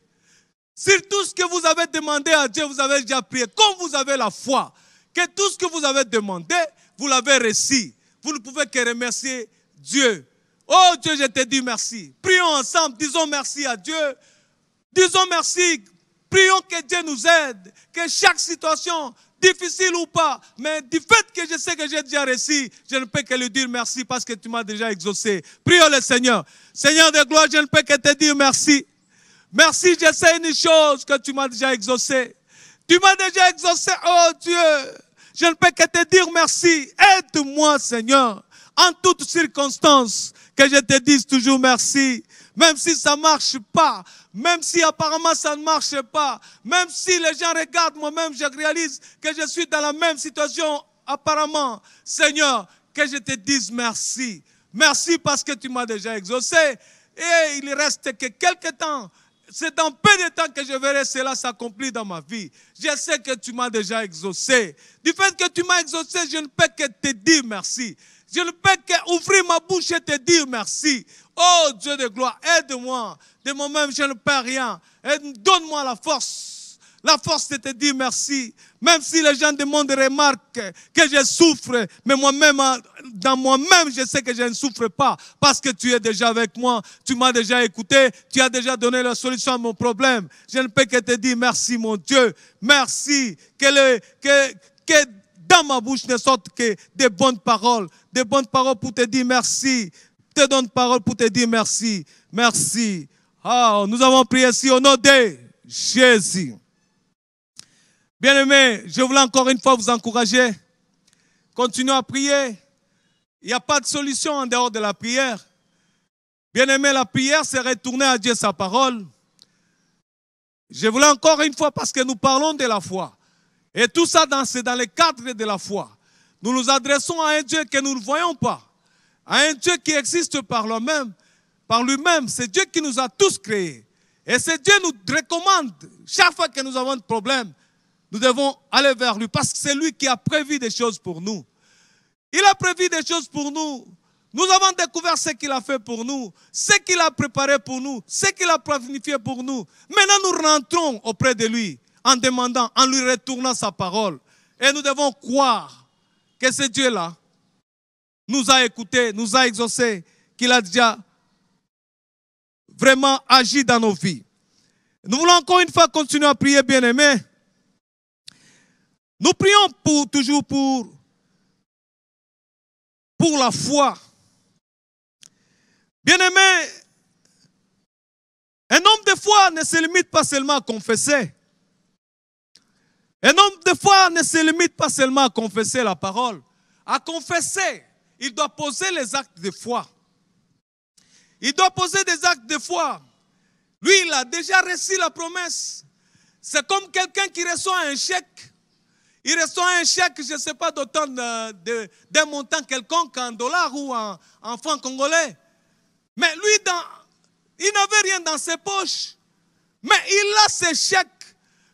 Sur tout ce que vous avez demandé à Dieu, vous avez déjà prié. Comme vous avez la foi, que tout ce que vous avez demandé, vous l'avez reçu. Vous ne pouvez que remercier Dieu. Oh Dieu, je te dis merci. Prions ensemble, disons merci à Dieu. Disons merci. Prions que Dieu nous aide. Que chaque situation, difficile ou pas, mais du fait que je sais que j'ai déjà reçu, je ne peux que lui dire merci parce que tu m'as déjà exaucé. Prions le Seigneur. Seigneur de gloire, je ne peux que te dire merci. Merci, je sais une chose que tu m'as déjà exaucé. Tu m'as déjà exaucé, oh Dieu. Je ne peux que te dire merci. Aide-moi, Seigneur, en toutes circonstances, que je te dise toujours merci. Même si ça ne marche pas, même si apparemment ça ne marche pas, même si les gens regardent, moi-même je réalise que je suis dans la même situation apparemment. Seigneur, que je te dise merci. Merci parce que tu m'as déjà exaucé. Et il reste que quelques temps. C'est dans peu de temps que je verrai cela s'accomplir dans ma vie. Je sais que tu m'as déjà exaucé. Du fait que tu m'as exaucé, je ne peux que te dire merci. Je ne peux qu'ouvrir ma bouche et te dire merci. Oh Dieu de gloire, aide-moi. De moi-même, je ne peux rien. Donne-moi la force de te dire merci. Même si les gens du monde remarquent que je souffre, mais moi-même, dans moi-même, je sais que je ne souffre pas. Parce que tu es déjà avec moi, tu m'as déjà écouté, tu as déjà donné la solution à mon problème. Je ne peux que te dire merci, mon Dieu. Merci. Que dans ma bouche ne sortent que des bonnes paroles pour te dire merci. Te donne parole pour te dire merci. Merci. Oh, nous avons prié ici au nom de Jésus. Bien-aimés, je voulais encore une fois vous encourager. Continuez à prier. Il n'y a pas de solution en dehors de la prière. Bien-aimés, la prière, c'est retourner à Dieu sa parole. Je voulais encore une fois, parce que nous parlons de la foi. Et tout ça, c'est dans le cadre de la foi. Nous nous adressons à un Dieu que nous ne voyons pas, à un Dieu qui existe par lui-même. C'est Dieu qui nous a tous créés. Et ce Dieu nous recommande, chaque fois que nous avons un problème, nous devons aller vers lui, parce que c'est lui qui a prévu des choses pour nous. Il a prévu des choses pour nous. Nous avons découvert ce qu'il a fait pour nous, ce qu'il a préparé pour nous, ce qu'il a planifié pour nous. Maintenant, nous rentrons auprès de lui en demandant, en lui retournant sa parole. Et nous devons croire que ce Dieu-là nous a écoutés, nous a exaucés, qu'il a déjà vraiment agi dans nos vies. Nous voulons encore une fois continuer à prier, bien-aimés. Nous prions toujours pour la foi. Bien-aimés, un homme de foi ne se limite pas seulement à confesser. Un homme de foi ne se limite pas seulement à confesser la parole. À confesser, il doit poser les actes de foi. Il doit poser des actes de foi. Lui, il a déjà reçu la promesse. C'est comme quelqu'un qui reçoit un chèque. Il reçoit un chèque, je ne sais pas, d'autant d'un montant quelconque en dollars ou en francs congolais. Mais lui, il n'avait rien dans ses poches. Mais il a ses chèques.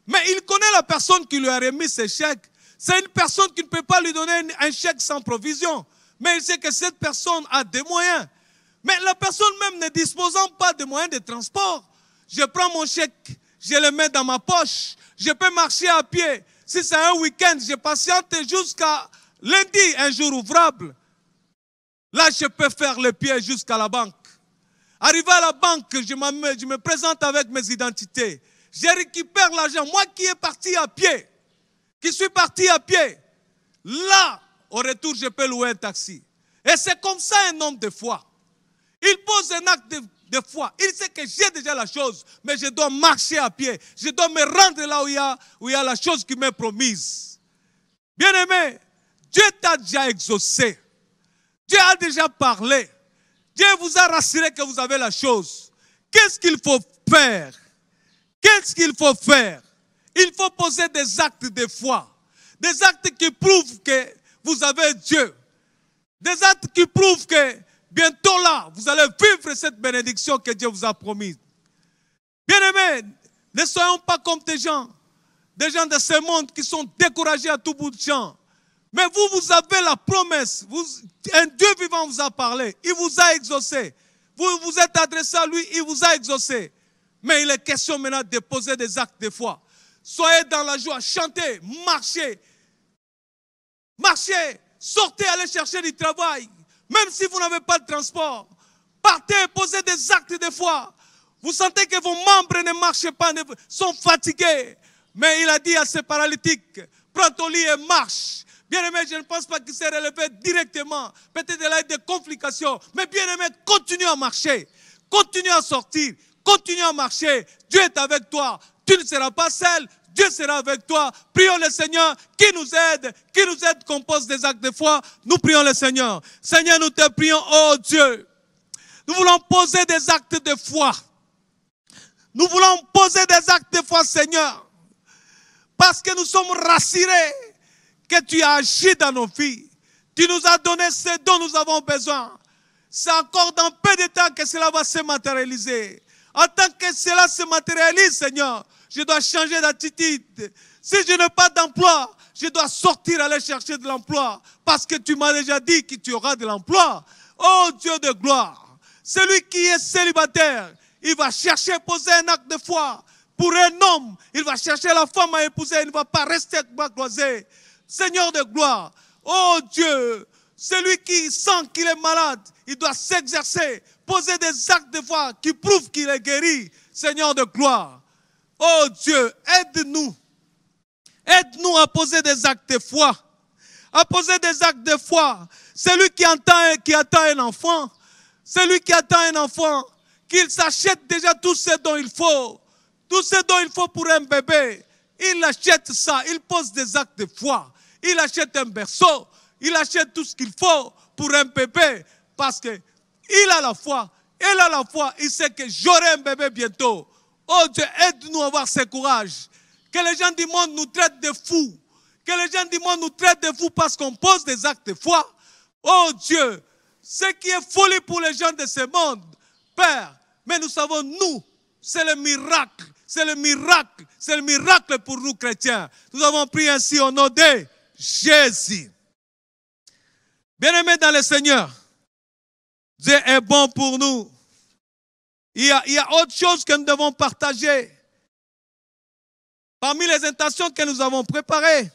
Mais il connaît la personne qui lui a remis ses chèques. C'est une personne qui ne peut pas lui donner un chèque sans provision. Mais il sait que cette personne a des moyens. Mais la personne même ne disposant pas de moyens de transport, je prends mon chèque, je le mets dans ma poche, je peux marcher à pied. Si c'est un week-end, je patiente jusqu'à lundi, un jour ouvrable. Là, je peux faire le pied jusqu'à la banque. Arrivé à la banque, je me présente avec mes identités. Je récupère l'argent. Moi qui est parti à pied, qui suis parti à pied, là, au retour, je peux louer un taxi. Et c'est comme ça un homme de foi. Il pose un acte de foi. Il sait que j'ai déjà la chose, mais je dois marcher à pied. Je dois me rendre là où il y a la chose qui m'est promise. Bien-aimé, Dieu t'a déjà exaucé. Dieu a déjà parlé. Dieu vous a rassuré que vous avez la chose. Qu'est-ce qu'il faut faire? Qu'est-ce qu'il faut faire? Il faut poser des actes de foi. Des actes qui prouvent que vous avez Dieu. Des actes qui prouvent que bientôt là, vous allez vivre cette bénédiction que Dieu vous a promise. Bien-aimés, ne soyons pas comme des gens de ce monde qui sont découragés à tout bout de champ. Mais vous avez la promesse. Un Dieu vivant vous a parlé. Il vous a exaucé. Vous vous êtes adressé à lui, il vous a exaucé. Mais il est question maintenant de poser des actes de foi. Soyez dans la joie, chantez, marchez. Marchez, sortez, allez chercher du travail. Même si vous n'avez pas de transport, partez, posez des actes de foi. Vous sentez que vos membres ne marchent pas, sont fatigués. Mais il a dit à ces paralytiques, prends ton lit et marche. Bien-aimé, je ne pense pas qu'il s'est relevé directement. Peut-être qu'il a eu des complications. Mais bien-aimé, continue à marcher. Continue à sortir. Continue à marcher. Dieu est avec toi. Tu ne seras pas seul. Dieu sera avec toi. Prions le Seigneur qui nous aide, qu'on pose des actes de foi. Nous prions le Seigneur. Seigneur, nous te prions, oh Dieu. Nous voulons poser des actes de foi. Nous voulons poser des actes de foi, Seigneur. Parce que nous sommes rassurés que tu as agi dans nos vies. Tu nous as donné ce dont nous avons besoin. C'est encore dans peu de temps que cela va se matérialiser. En tant que cela se matérialise, Seigneur, je dois changer d'attitude. Si je n'ai pas d'emploi, je dois sortir, aller chercher de l'emploi. Parce que tu m'as déjà dit que tu auras de l'emploi. Oh Dieu de gloire, celui qui est célibataire, il va chercher à poser un acte de foi. Pour un homme, il va chercher la femme à épouser, il ne va pas rester avec moi croisé. Seigneur de gloire, oh Dieu, celui qui sent qu'il est malade, il doit s'exercer, poser des actes de foi qui prouvent qu'il est guéri. Seigneur de gloire, oh Dieu, aide-nous. Aide-nous à poser des actes de foi. À poser des actes de foi. Celui qui attend un enfant, celui qui attend un enfant, qu'il s'achète déjà tout ce dont il faut. Tout ce dont il faut pour un bébé. Il achète ça, il pose des actes de foi. Il achète un berceau, il achète tout ce qu'il faut pour un bébé. Parce qu'il a la foi, elle a la foi, il sait que j'aurai un bébé bientôt. Oh Dieu, aide-nous à avoir ce courage. Que les gens du monde nous traitent de fous. que les gens du monde nous traitent de fous parce qu'on pose des actes de foi. Oh Dieu, ce qui est folie pour les gens de ce monde, Père, mais nous savons, nous, c'est le miracle, c'est le miracle, c'est le miracle pour nous chrétiens. Nous avons prié ainsi au nom de Jésus. Bien-aimés dans le Seigneur, Dieu est bon pour nous. Il y a autre chose que nous devons partager. Parmi les intentions que nous avons préparées,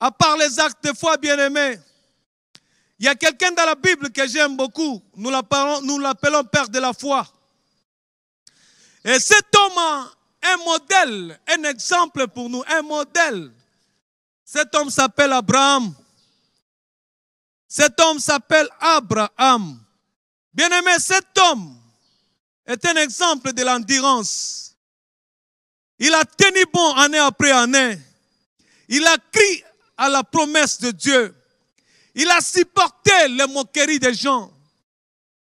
à part les actes de foi, bien-aimés, il y a quelqu'un dans la Bible que j'aime beaucoup. Nous l'appelons Père de la foi. Et cet homme a un modèle, un exemple pour nous, un modèle. Cet homme s'appelle Abraham. Cet homme s'appelle Abraham. Bien-aimé, cet homme est un exemple de l'endurance. Il a tenu bon année après année. Il a crié à la promesse de Dieu. Il a supporté les moqueries des gens.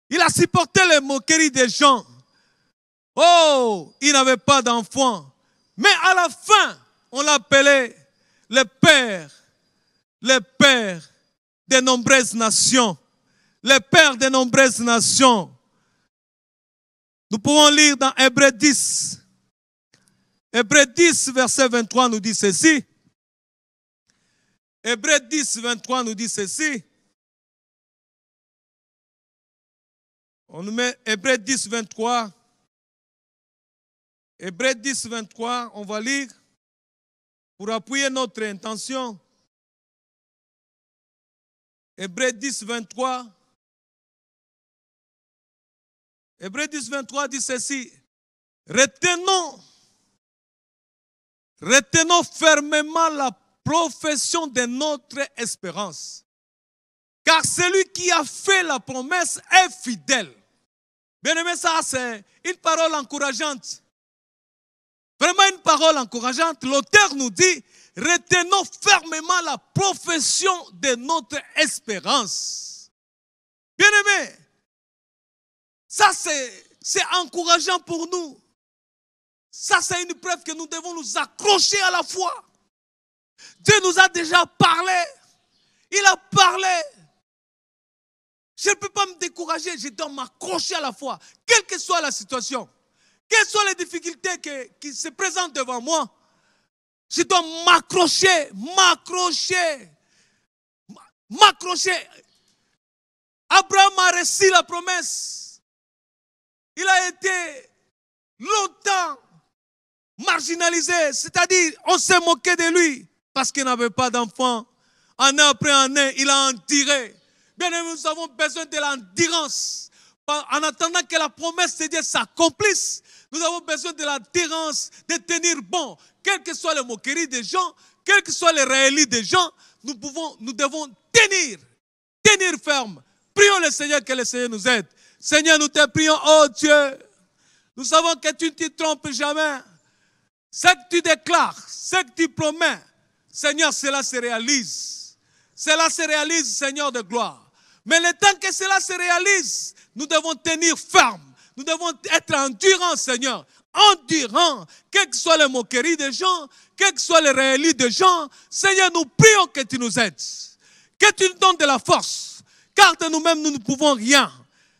Il a supporté les moqueries des gens. Oh, il n'avait pas d'enfant. Mais à la fin, on l'appelait le père des nombreuses nations. Le père des nombreuses nations. Nous pouvons lire dans Hébreux 10. Hébreux 10, verset 23 nous dit ceci. Hébreux 10, 23 nous dit ceci. On nous met Hébreux 10, 23. Hébreux 10, 23, on va lire pour appuyer notre intention. Hébreux 10, 23. Hébreux 10, 23 dit ceci. Retenons fermement la profession de notre espérance. Car celui qui a fait la promesse est fidèle. Bien aimé, ça c'est une parole encourageante. Vraiment une parole encourageante. L'auteur nous dit, retenons fermement la profession de notre espérance. Bien aimé, ça c'est encourageant pour nous. Ça c'est une preuve que nous devons nous accrocher à la foi. Dieu nous a déjà parlé. Il a parlé. Je ne peux pas me décourager, je dois m'accrocher à la foi. Quelle que soit la situation, quelles soient les difficultés qui se présentent devant moi, je dois m'accrocher. Abraham a reçu la promesse. Il a été longtemps marginalisé, c'est-à-dire on s'est moqué de lui parce qu'il n'avait pas d'enfant. Année après année, il a enduré. Bien aimé, nous avons besoin de l'endurance. En attendant que la promesse de Dieu s'accomplisse, nous avons besoin de l'endurance, de tenir bon. Quelles que soient les moqueries des gens, quels que soient les réalités des gens, nous devons tenir ferme. Prions le Seigneur, que le Seigneur nous aide. Seigneur, nous te prions, oh Dieu. Nous savons que tu ne te trompes jamais. Ce que tu déclares, ce que tu promets, Seigneur, cela se réalise. Cela se réalise, Seigneur de gloire. Mais le temps que cela se réalise, nous devons tenir ferme. Nous devons être endurants, Seigneur. Endurants, quelles que soient les moqueries des gens, quelles que soient les réalités des gens. Seigneur, nous prions que tu nous aides. Que tu nous donnes de la force. Car de nous-mêmes, nous ne pouvons rien.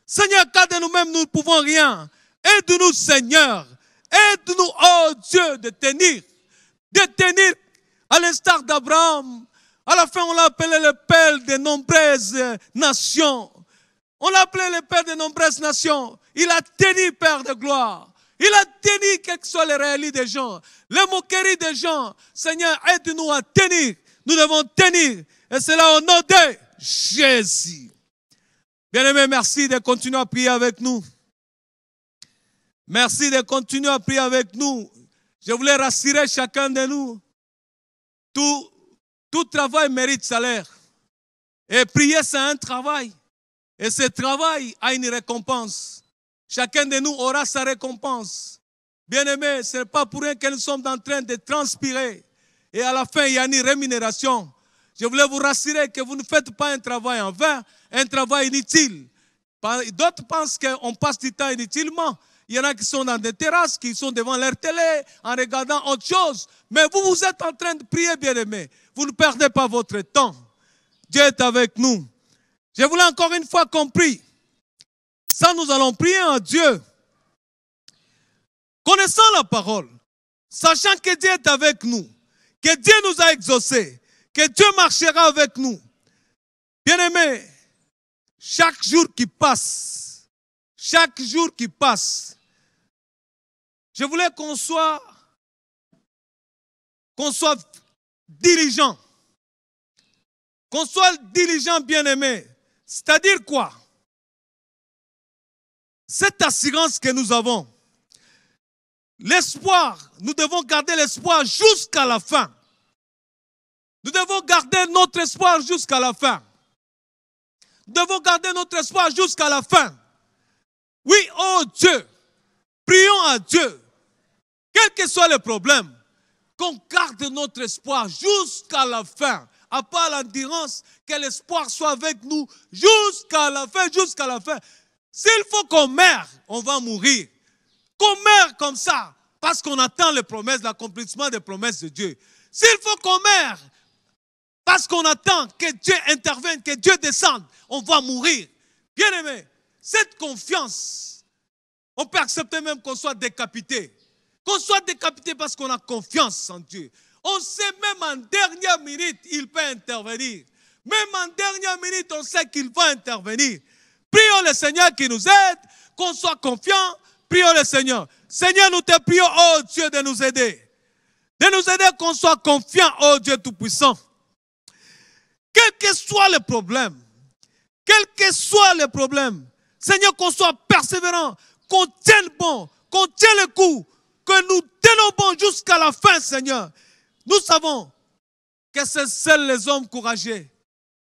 Seigneur, car de nous-mêmes, nous ne pouvons rien. Aide-nous, Seigneur. Aide-nous, oh Dieu, de tenir à l'instar d'Abraham. À la fin, on l'a appelé le père de nombreuses nations. On l'a appelé le père de nombreuses nations. Il a tenu, Père de gloire. Il a tenu, quelles que soient les réalités des gens, les moqueries des gens. Seigneur, aide-nous à tenir. Nous devons tenir. Et c'est là au nom de Jésus. Bien-aimés, merci de continuer à prier avec nous. Merci de continuer à prier avec nous. Je voulais rassurer chacun de nous. Tout travail mérite salaire. Et prier, c'est un travail. Et ce travail a une récompense. Chacun de nous aura sa récompense. Bien-aimés, ce n'est pas pour rien que nous sommes en train de transpirer. Et à la fin, il y a une rémunération. Je voulais vous rassurer que vous ne faites pas un travail en vain, un travail inutile. D'autres pensent qu'on passe du temps inutilement. Il Il y en a qui sont dans des terrasses, qui sont devant leur télé, en regardant autre chose. Mais vous, vous êtes en train de prier, bien-aimés. Vous ne perdez pas votre temps. Dieu est avec nous. Je voulais encore une fois qu'on prie. Ça, nous allons prier en Dieu. Connaissant la parole, sachant que Dieu est avec nous, que Dieu nous a exaucés, que Dieu marchera avec nous. Bien-aimés, chaque jour qui passe, je voulais qu'on soit diligent. Qu'on soit diligent, bien-aimé. C'est-à-dire quoi? Cette assurance que nous avons, l'espoir, nous devons garder l'espoir jusqu'à la fin. Nous devons garder notre espoir jusqu'à la fin. Nous devons garder notre espoir jusqu'à la fin. Oui, oh Dieu, prions à Dieu, quel que soit le problème, qu'on garde notre espoir jusqu'à la fin. À part l'endurance, que l'espoir soit avec nous jusqu'à la fin, jusqu'à la fin. S'il faut qu'on meure, on va mourir. Qu'on meure comme ça, parce qu'on attend les promesses, l'accomplissement des promesses de Dieu. S'il faut qu'on meure, parce qu'on attend que Dieu intervienne, que Dieu descende, on va mourir. Bien-aimé, cette confiance, on peut accepter même qu'on soit décapité. Qu'on soit décapité parce qu'on a confiance en Dieu. On sait même en dernière minute, il peut intervenir. Même en dernière minute, on sait qu'il va intervenir. Prions le Seigneur qui nous aide, qu'on soit confiant. Prions le Seigneur. Seigneur, nous te prions, oh Dieu, de nous aider. De nous aider qu'on soit confiant, oh Dieu Tout-Puissant. Quel que soit le problème, Seigneur, qu'on soit persévérant, qu'on tienne bon, qu'on tienne le coup, que nous tenons bon jusqu'à la fin, Seigneur. Nous savons que c'est seuls les hommes courageux,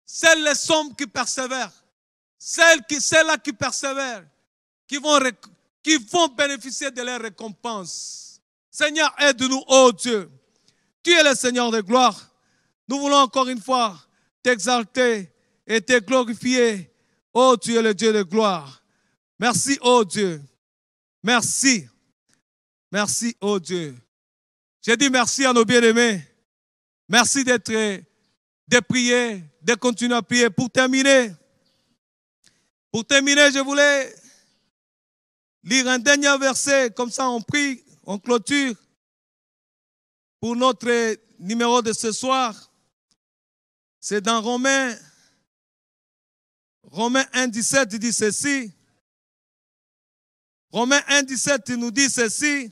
seuls les hommes qui persévèrent, celles-là qui persévèrent, qui vont bénéficier de leurs récompenses. Seigneur, aide-nous, oh Dieu. Tu es le Seigneur de gloire. Nous voulons encore une fois t'exalter et te glorifier. Oh, tu es le Dieu de gloire. Merci, oh Dieu. Merci. Merci, oh Dieu. J'ai dit merci à nos bien-aimés. Merci de prier, de continuer à prier. Pour terminer, je voulais lire un dernier verset. Comme ça, on prie, on clôture pour notre numéro de ce soir. C'est dans Romains 1,17, il dit ceci. Romains 1,17, il nous dit ceci.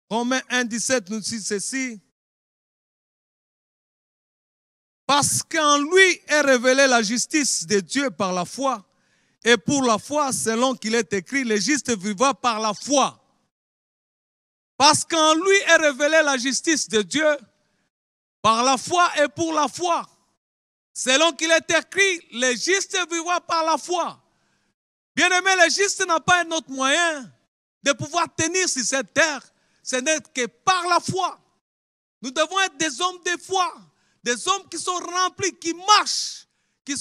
Romains 1,17 nous dit ceci. Parce qu'en lui est révélée la justice de Dieu par la foi. Et pour la foi, selon qu'il est écrit, le juste vivra par la foi. Parce qu'en lui est révélée la justice de Dieu par la foi et pour la foi. Selon qu'il est écrit, le juste vivra par la foi. Bien-aimé, le juste n'a pas un autre moyen de pouvoir tenir sur cette terre. Ce n'est que par la foi. Nous devons être des hommes de foi, des hommes qui sont remplis, qui marchent, qui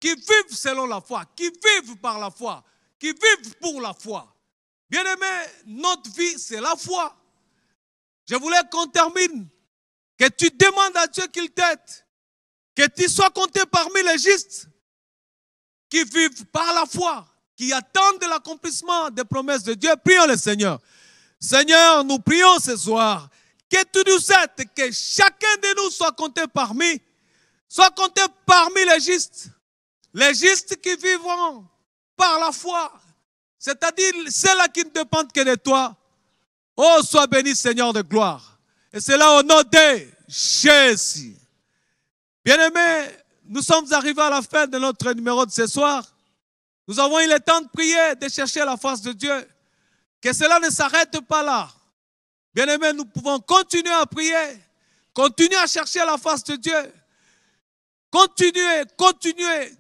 vivent selon la foi, qui vivent par la foi, qui vivent pour la foi. Bien-aimé, notre vie, c'est la foi. Je voulais qu'on termine, que tu demandes à Dieu qu'il t'aide, que tu sois compté parmi les justes, qui vivent par la foi, qui attendent l'accomplissement des promesses de Dieu. Prions le Seigneur. Seigneur, nous prions ce soir que tu nous aides, que chacun de nous soit compté parmi les justes qui vivront par la foi, c'est-à-dire ceux-là qui ne dépendent que de toi. Oh, sois béni, Seigneur de gloire. Et c'est là au nom de Jésus. Bien-aimés, nous sommes arrivés à la fin de notre numéro de ce soir. Nous avons eu le temps de prier, de chercher la face de Dieu. Que cela ne s'arrête pas là. Bien-aimés, nous pouvons continuer à prier, continuer à chercher la face de Dieu. Continuez.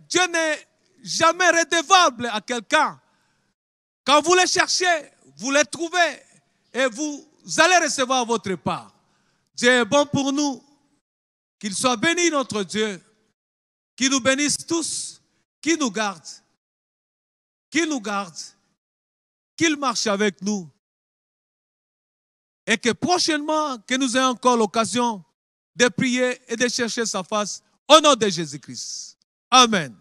Dieu n'est jamais redevable à quelqu'un. Quand vous les cherchez, vous les trouvez et vous allez recevoir votre part. Dieu est bon pour nous. Qu'il soit béni notre Dieu. Qu'il nous bénisse tous. Qu'il nous garde. qu'il nous garde, qu'il marche avec nous. Et que prochainement, que nous ayons encore l'occasion de prier et de chercher sa face au nom de Jésus-Christ. Amen.